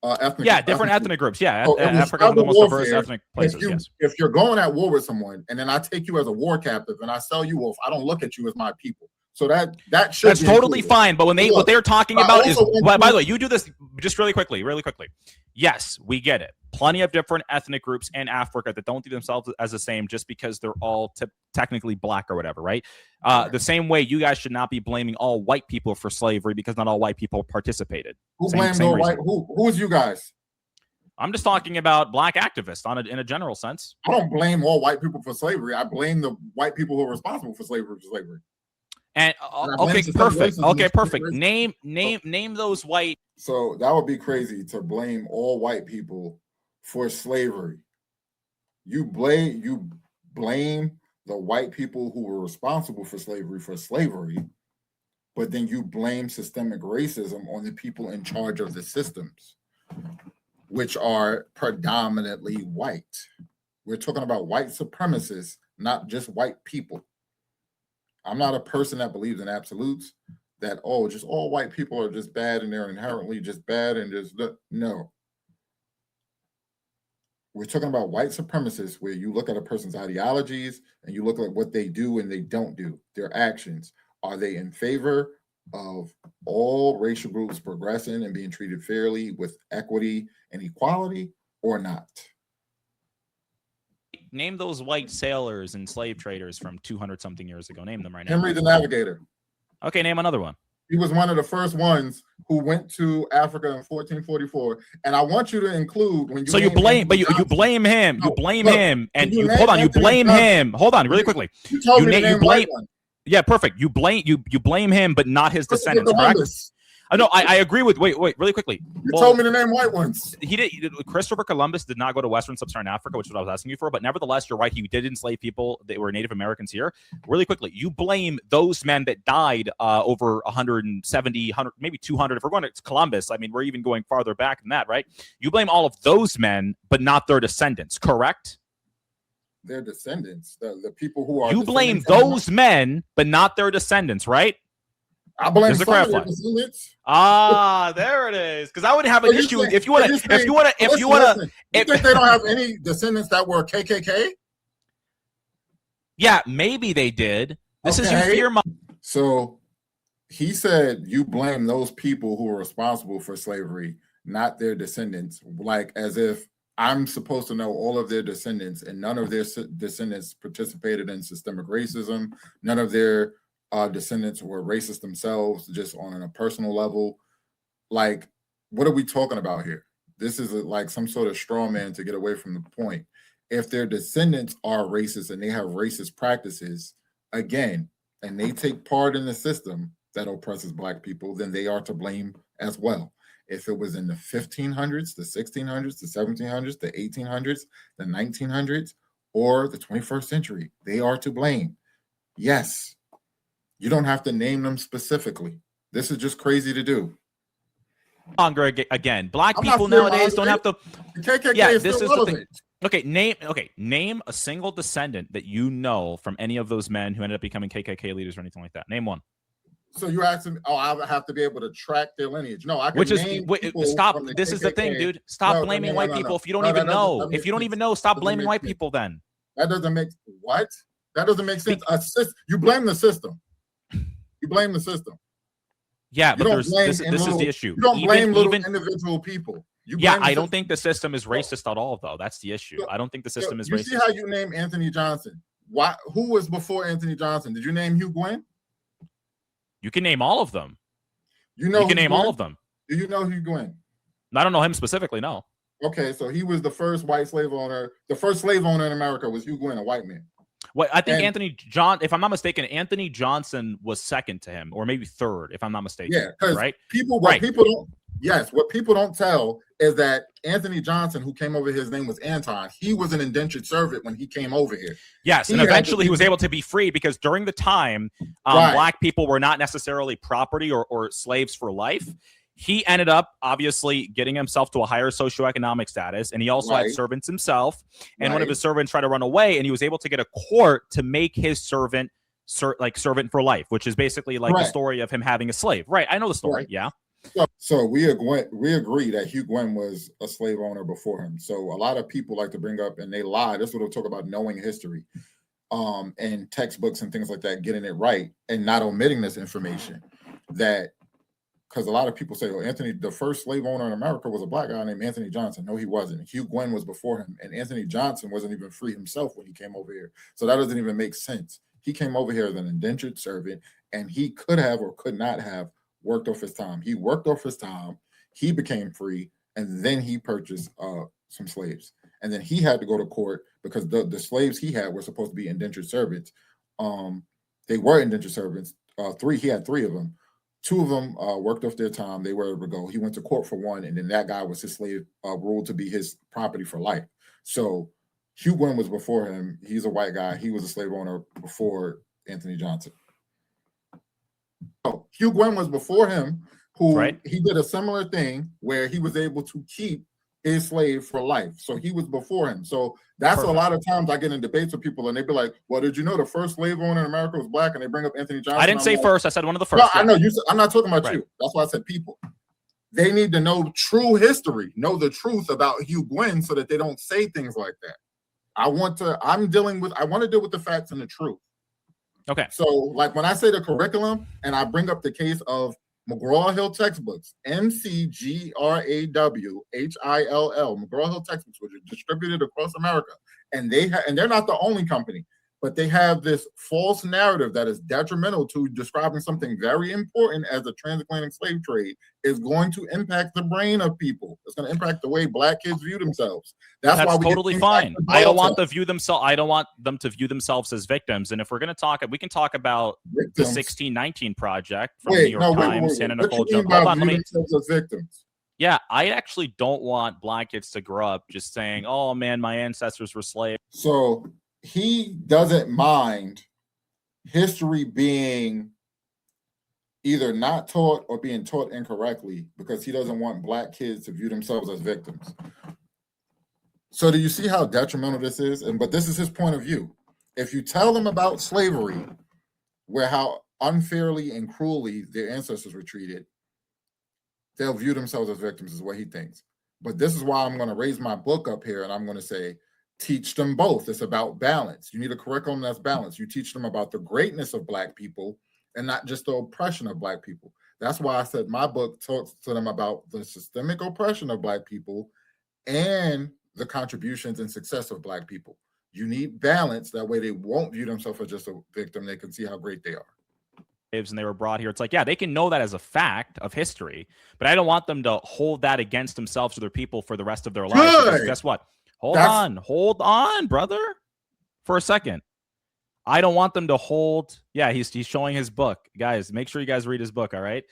ethnic. Yeah, different ethnic groups. Yeah, so Africa is one of the most diverse ethnic places. If you're going at war with someone and then I take you as a war captive and I sell you off, I don't look at you as my people. So that's totally fine. But when what they're talking about is, by the way, you do this just really quickly. Yes, we get it. Plenty of different ethnic groups in Africa that don't see themselves as the same just because they're all technically Black or whatever, right? The same way you guys should not be blaming all white people for slavery because not all white people participated. Who blamed all white? Who's you guys? I'm just talking about Black activists in a general sense. I don't blame all white people for slavery. I blame the white people who are responsible for slavery. And okay, perfect. Okay, perfect. Name those white. So that would be crazy to blame all white people for slavery. You blame the white people who were responsible for slavery, but then you blame systemic racism on the people in charge of the systems, which are predominantly white. We're talking about white supremacists, not just white people. I'm not a person that believes in absolutes, that, oh, just all white people are just bad and they're inherently just bad and just, no. We're talking about white supremacists where you look at a person's ideologies and you look at what they do and they don't do, their actions. Are they in favor of all racial groups progressing and being treated fairly with equity and equality or not? Name those white sailors and slave traders from 200-something years ago. Name them right now. Henry the Navigator. Okay, name another one. He was one of the first ones who went to Africa in 1444. And I want you to include when you. So you blame, but you blame him. You blame him, and you hold on. You blame him. Hold on, really quickly. You told me to name white one. Yeah, perfect. You blame him, but not his descendants, correct? No, I agree with. Wait, really quickly. You told me to name white ones. Christopher Columbus did not go to Western Sub-Saharan Africa, which is what I was asking you for. But nevertheless, you're right. He did enslave people that were Native Americans here. Really quickly, you blame those men that died over 170, 100, maybe 200. If we're going to Columbus, I mean, we're even going farther back than that, right? You blame all of those men, but not their descendants, correct? Their descendants, the people who are. You blame those men, but not their descendants, right? I blame some of their descendants. There it is. Because I would have an issue if you want to. You think they don't have any descendants that were KKK? Yeah, maybe they did. This is your fear. So he said you blame those people who are responsible for slavery, not their descendants. Like as if I'm supposed to know all of their descendants, and none of their descendants participated in systemic racism. None of their descendants were racist themselves, just on a personal level. Like, what are we talking about here? This is like some sort of straw man to get away from the point. If their descendants are racist and they have racist practices, again, and they take part in the system that oppresses Black people, then they are to blame as well. If it was in the 1500s, the 1600s, the 1700s, the 1800s, the 1900s, or the 21st century, they are to blame. Yes. You don't have to name them specifically. This is just crazy to do. Longer again. Black I'm not people fear nowadays don't have to. The KKK Yeah, is this still is the relevant. thing. Name a single descendant that you know from any of those men who ended up becoming KKK leaders or anything like that. Name one. So you asking me, I have to be able to track their lineage. No, I can Stop. This is the thing, dude. Stop blaming white people if you don't even know. If you don't even know, stop blaming white people then. That doesn't make what? That doesn't make sense. You blame the system. You blame the system. Yeah, but this is the issue. You don't blame little individual people. I don't think the system is racist at all, though. That's the issue. I don't think the system is racist. You see how you name Anthony Johnson? Who was before Anthony Johnson? Did you name Hugh Gwynn? You can name all of them. You can name all of them. Do you know Hugh Gwynn? I don't know him specifically, no. Okay, so he was the first white slave owner. The first slave owner in America was Hugh Gwynn, a white man. Well, I think if I'm not mistaken, Anthony Johnson was second to him, or maybe third, if I'm not mistaken. Yeah, because right? What people don't tell is that Anthony Johnson, who came over, his name was Anton. He was an indentured servant when he came over here. Yes, and eventually he was able to be free because during the time, Black people were not necessarily property or slaves for life. He ended up obviously getting himself to a higher socioeconomic status, and he also had servants himself. And one of his servants tried to run away, and he was able to get a court to make his servant servant for life, which is basically like the story of him having a slave. Right? I know the story. Right. Yeah. So we agree that Hugh Gwynn was a slave owner before him. So a lot of people like to bring up, and they lie. This is what they'll talk about, knowing history, and textbooks and things like that, getting it right and not omitting this information. That because a lot of people say, the first slave owner in America was a Black guy named Anthony Johnson. No, he wasn't. Hugh Gwynn was before him, and Anthony Johnson wasn't even free himself when he came over here. So that doesn't even make sense. He came over here as an indentured servant, and he could have or could not have worked off his time. He worked off his time. He became free, and then he purchased some slaves. And then he had to go to court because the slaves he had were supposed to be indentured servants. They were indentured servants. He had three of them. Two of them worked off their time. They were able to go. He went to court for one, and then that guy was his slave, ruled to be his property for life. So Hugh Gwynn was before him. He's a white guy. He was a slave owner before Anthony Johnson. So Hugh Gwynn was before him, he did a similar thing where he was able to keep his slave for life. So he was before him. So that's a lot of times I get in debates with people and they be like, well, did you know the first slave owner in America was Black? And they bring up Anthony Johnson. I didn't say first. I said one of the first. No, I know you said, I'm not talking about you. That's why I said people. They need to know true history, know the truth about Hugh Gwynn so that they don't say things like that. I want to deal with the facts and the truth. Okay. So like when I say the curriculum and I bring up the case of McGraw-Hill textbooks, McGraw-Hill, McGraw-Hill textbooks, which are distributed across America, and they're not the only company, but they have this false narrative that is detrimental to describing something very important as the transatlantic slave trade is going to impact the brain of people. It's going to impact the way Black kids view themselves. That's why totally fine. I don't want them to view themselves as victims. And if we're going to talk, we can talk about victims. The 1619 Project from the New York Times, Hannah Nicole Jones. Hold on, victims. Yeah, I actually don't want Black kids to grow up just saying, "Oh man, my ancestors were slaves." So he doesn't mind history being either not taught or being taught incorrectly because he doesn't want Black kids to view themselves as victims. So do you see how detrimental this is? But this is his point of view. If you tell them about slavery, where how unfairly and cruelly their ancestors were treated, they'll view themselves as victims is what he thinks. But this is why I'm going to raise my book up here and I'm going to say, teach them both. It's about balance. You need a curriculum that's balanced. You teach them about the greatness of Black people and not just the oppression of Black people. That's why I said my book talks to them about the systemic oppression of Black people and the contributions and success of Black people. You need balance. That way they won't view themselves as just a victim. They can see how great they are. And they were brought here. It's like, yeah, they can know that as a fact of history, but I don't want them to hold that against themselves or their people for the rest of their lives. Because guess what? Hold on, brother, for a second. I don't want them to hold. Yeah, he's showing his book. Guys, make sure you guys read his book, all right?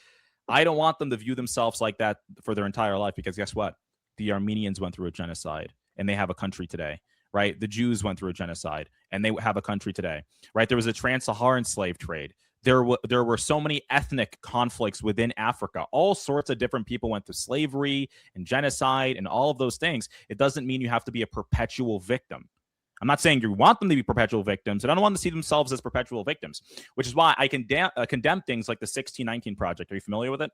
I don't want them to view themselves like that for their entire life because guess what? The Armenians went through a genocide and they have a country today, right? The Jews went through a genocide and they have a country today, right? There was a trans-Saharan slave trade. there were so many ethnic conflicts within Africa. All sorts of different people went through slavery and genocide and all of those things. It doesn't mean you have to be a perpetual victim. I'm not saying you want them to be perpetual victims, and I don't want them to see themselves as perpetual victims, which is why I condemn things like the 1619 Project. Are you familiar with it?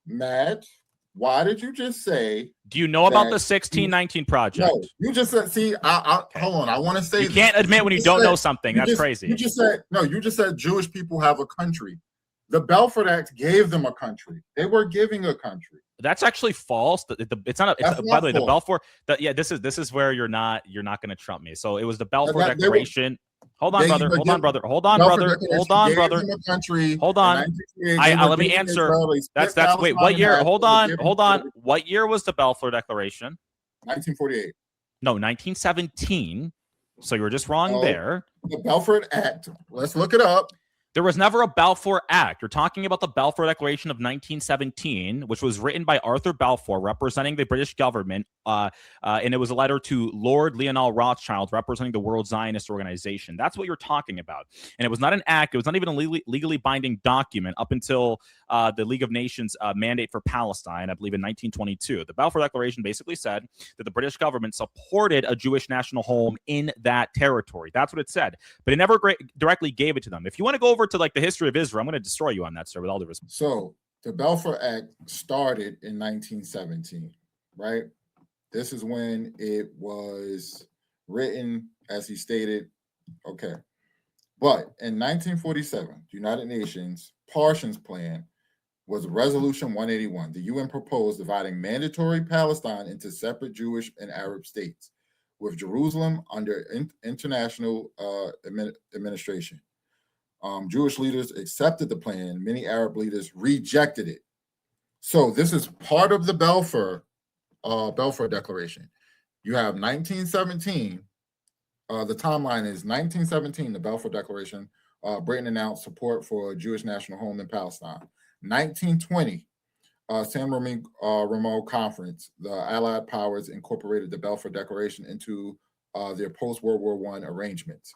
Matt, why did you just say? Do you know about the 1619 Project? No, you just said, see, hold on. I want to say you can't admit when you don't know something. That's crazy. You just said Jewish people have a country. The Balfour Act gave them a country. They were giving a country. That's actually false. It's not. By the way, the Balfour. This is where you're not going to trump me. So it was the Balfour Declaration. Hold on, brother. Hold on, brother. Hold on, brother. Hold on, brother. Hold on. Let me answer. That's wait. What year? Hold on. What year was the Balfour Declaration? 1948. No, 1917. So you were just wrong there. The Balfour Act. Let's look it up. There was never a Balfour Act. You're talking about the Balfour Declaration of 1917, which was written by Arthur Balfour, representing the British government, and it was a letter to Lord Lionel Rothschild, representing the World Zionist Organization. That's what you're talking about. And it was not an act. It was not even a legally binding document up until the League of Nations mandate for Palestine, I believe in 1922. The Balfour Declaration basically said that the British government supported a Jewish national home in that territory. That's what it said. But it never directly gave it to them. If you want to go over to like the history of Israel, I'm going to destroy you on that, sir, with all the respect. So the Balfour Act started in 1917, right? This is when it was written, as he stated. Okay. But in 1947, the United Nations Parsons Plan was Resolution 181. The UN proposed dividing mandatory Palestine into separate Jewish and Arab states, with Jerusalem under international administration. Jewish leaders accepted the plan. Many Arab leaders rejected it. So this is part of the Balfour Declaration. You have 1917. The timeline is 1917, the Balfour Declaration. Britain announced support for a Jewish national home in Palestine. 1920, San Remo Conference, the Allied powers incorporated the Balfour Declaration into their post-World War I arrangements.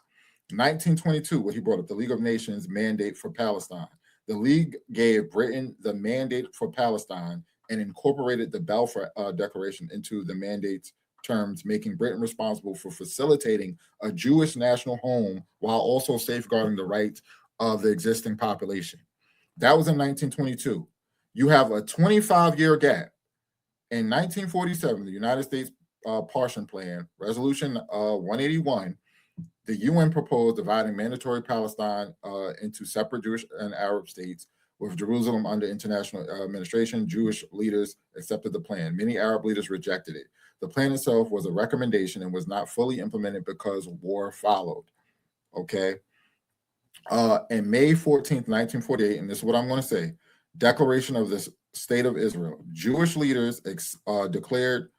1922, what he brought up, the League of Nations mandate for Palestine. The League gave Britain the mandate for Palestine and incorporated the Balfour Declaration into the mandate's terms, making Britain responsible for facilitating a Jewish national home while also safeguarding the rights of the existing population. That was in 1922. You have a 25-year gap. In 1947, the United States Parsons Plan, Resolution 181, the UN proposed dividing mandatory Palestine into separate Jewish and Arab states, with Jerusalem under international administration. Jewish leaders accepted the plan. Many Arab leaders rejected it. The plan itself was a recommendation and was not fully implemented because war followed. Okay. In May 14th, 1948, and this is what I'm going to say, Declaration of the State of Israel. Jewish leaders declared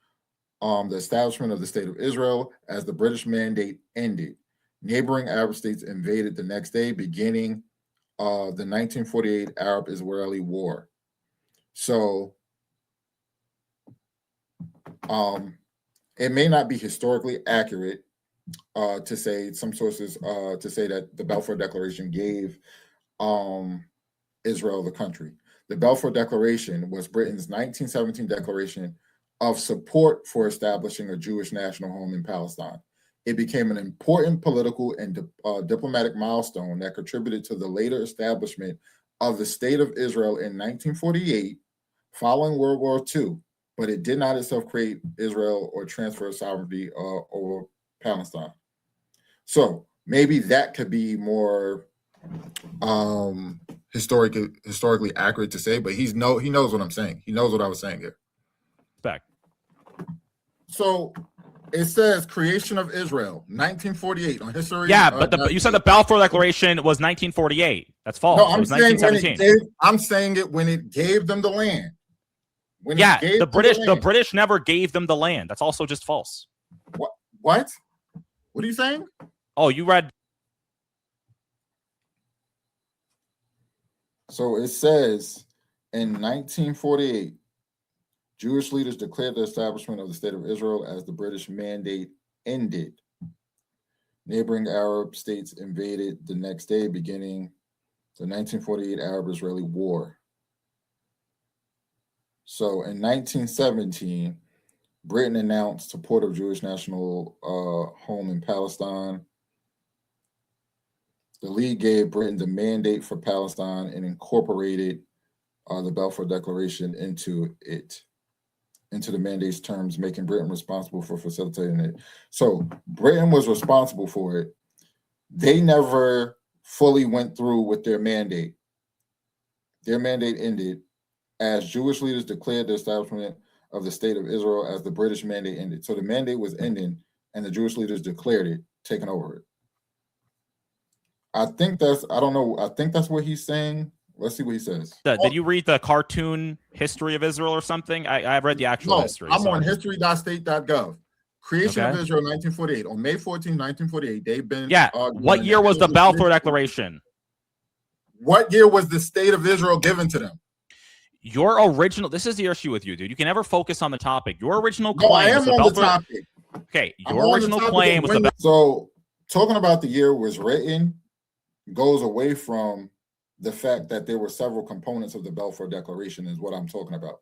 the establishment of the State of Israel as the British mandate ended. Neighboring Arab states invaded the next day, beginning the 1948 Arab-Israeli War. So it may not be historically accurate to say, some sources to say that the Balfour Declaration gave Israel the country. The Balfour Declaration was Britain's 1917 declaration of support for establishing a Jewish national home in Palestine. It became an important political and diplomatic milestone that contributed to the later establishment of the State of Israel in 1948, following World War II, but it did not itself create Israel or transfer sovereignty over Palestine. So maybe that could be more historically accurate to say, but he knows what I'm saying. He knows what I was saying here. Back. So it says creation of Israel, 1948 on history. Yeah, but you said the Balfour Declaration was 1948. That's false. No, it was 1917. I'm saying it when it gave them the land. The British never gave them the land. That's also just false. What? What are you saying? Oh, you read. So it says in 1948, Jewish leaders declared the establishment of the State of Israel as the British mandate ended. Neighboring Arab states invaded the next day, beginning the 1948 Arab-Israeli War. So in 1917, Britain announced support of Jewish national home in Palestine. The League gave Britain the mandate for Palestine and incorporated the Balfour Declaration into the mandate's terms, making Britain responsible for facilitating it. So Britain was responsible for it. They never fully went through with their mandate. Their mandate ended as Jewish leaders declared the establishment of the state of Israel as the British mandate ended. So the mandate was ending and the Jewish leaders declared it, taking over it. I think that's what he's saying. Let's see what he says. Did you read the cartoon history of Israel or something? I've read the actual history. I'm on history.state.gov. Creation of Okay. Israel, 1948. On May 14, 1948, they've been... What year was the Balfour Declaration? What year was the state of Israel given to them? Your original... This is the issue with you, dude. You can never focus on the topic. Your original claim... No, I am on the topic. Okay, your original claim was the... So, talking about the year was written goes away from the fact that there were several components of the Balfour Declaration is what I'm talking about.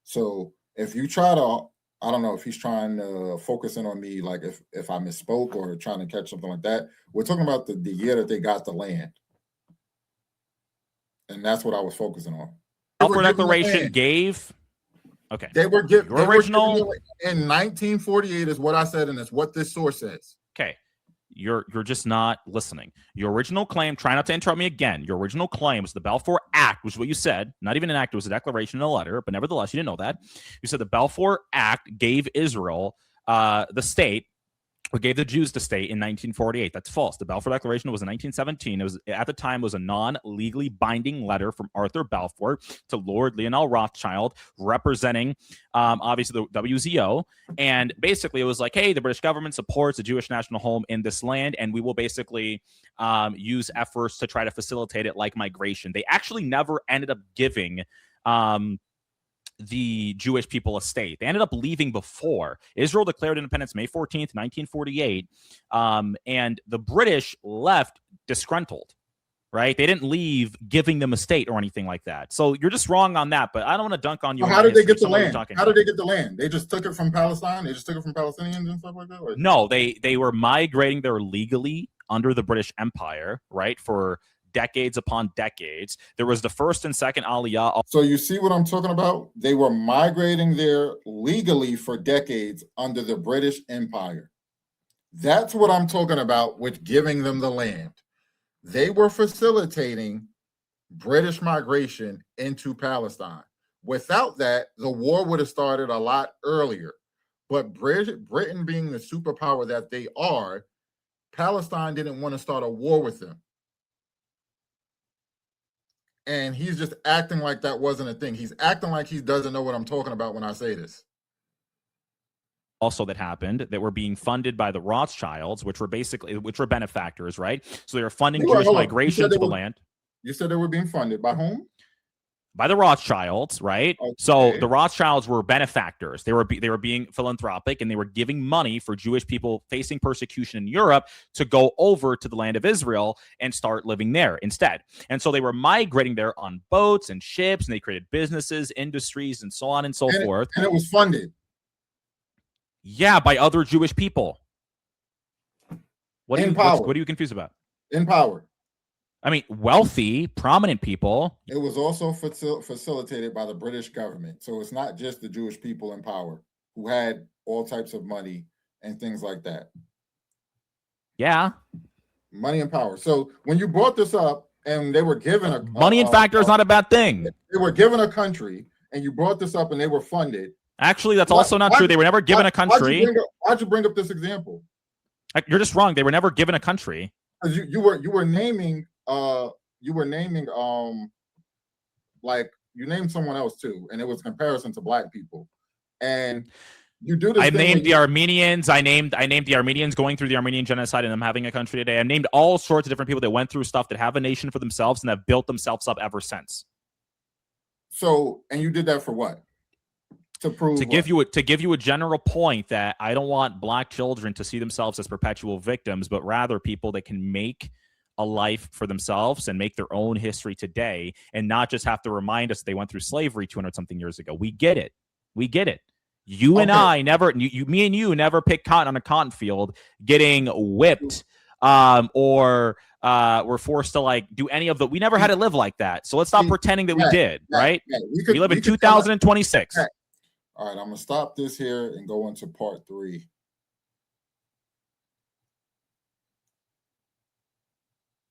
So, if you try to... I don't know if he's trying to focus in on me, like if I misspoke or trying to catch something like that. We're talking about the year that they got the land. And that's what I was focusing on. Balfour Declaration gave... Okay. They were given... Your original... In 1948 is what I said, and it's what this source says. Okay. You're just not listening. Your original claim, try not to interrupt me again. Your original claim was the Balfour Act, which is what you said. Not even an act, it was a declaration and a letter, but nevertheless, you didn't know that. You said the Balfour Act gave Israel the state, or gave the Jews the state in 1948. That's false. The Balfour Declaration was in 1917. It was at the time was a non-legally binding letter from Arthur Balfour to Lord Lionel Rothschild, representing obviously the WZO. And basically, it was like, hey, the British government supports a Jewish national home in this land, and we will basically use efforts to try to facilitate it, like migration. They actually never ended up giving the Jewish people a state. They ended up leaving before. Israel declared independence May 14th, 1948, and the British left disgruntled, right? They didn't leave giving them a state or anything like that. So you're just wrong on that, but I don't want to dunk on you. Well, how did they get the land? How did they get the land? They just took it from Palestine? They just took it from Palestinians and stuff like that? Or? No, they were migrating there legally under the British Empire, right, for decades upon decades. There was the first and second Aliyah. So you see what I'm talking about? They were migrating there legally for decades under the British Empire. That's what I'm talking about with giving them the land. They were facilitating British migration into Palestine. Without that, the war would have started a lot earlier. But Britain being the superpower that they are, Palestine didn't want to start a war with them. And he's just acting like that wasn't a thing. He's acting like he doesn't know what I'm talking about when I say this. Also that happened that were being funded by the Rothschilds, which were benefactors, right? So they were funding Jewish migration to the land. You said they were being funded by whom? By the Rothschilds, right? Okay. So the Rothschilds were benefactors. They were being philanthropic, and they were giving money for Jewish people facing persecution in Europe to go over to the land of Israel and start living there instead. And so they were migrating there on boats and ships, and they created businesses, industries, and so on and so forth. And it was funded. Yeah, by other Jewish people. What are you confused about? In power. I mean, wealthy, prominent people. It was also facilitated by the British government. So it's not just the Jewish people in power who had all types of money and things like that. Yeah. Money and power. So when you brought this up and they were given a... Money and factor is not a bad thing. They were given a country and you brought this up and they were funded. Actually, that's also not true. They were never given a country. Why'd you bring up this example? You're just wrong. They were never given a country. You were naming... like you named someone else too, and it was a comparison to black people, and you do this. I named the Armenians. I named the Armenians going through the Armenian genocide and them having a country today. I named all sorts of different people that went through stuff that have a nation for themselves and have built themselves up ever since. So, and you did that for what? To prove to give you a general point that I don't want black children to see themselves as perpetual victims, but rather people that can make a life for themselves and make their own history today, and not just have to remind us they went through slavery 200 something years ago. We get it. We get it. You and I never, me and you never pick cotton on a cotton field getting whipped or were forced to like do any of the, we never had to live like that. So let's stop pretending that we did, right? We live in 2026. All right, I'm going to stop this here and go into part 3.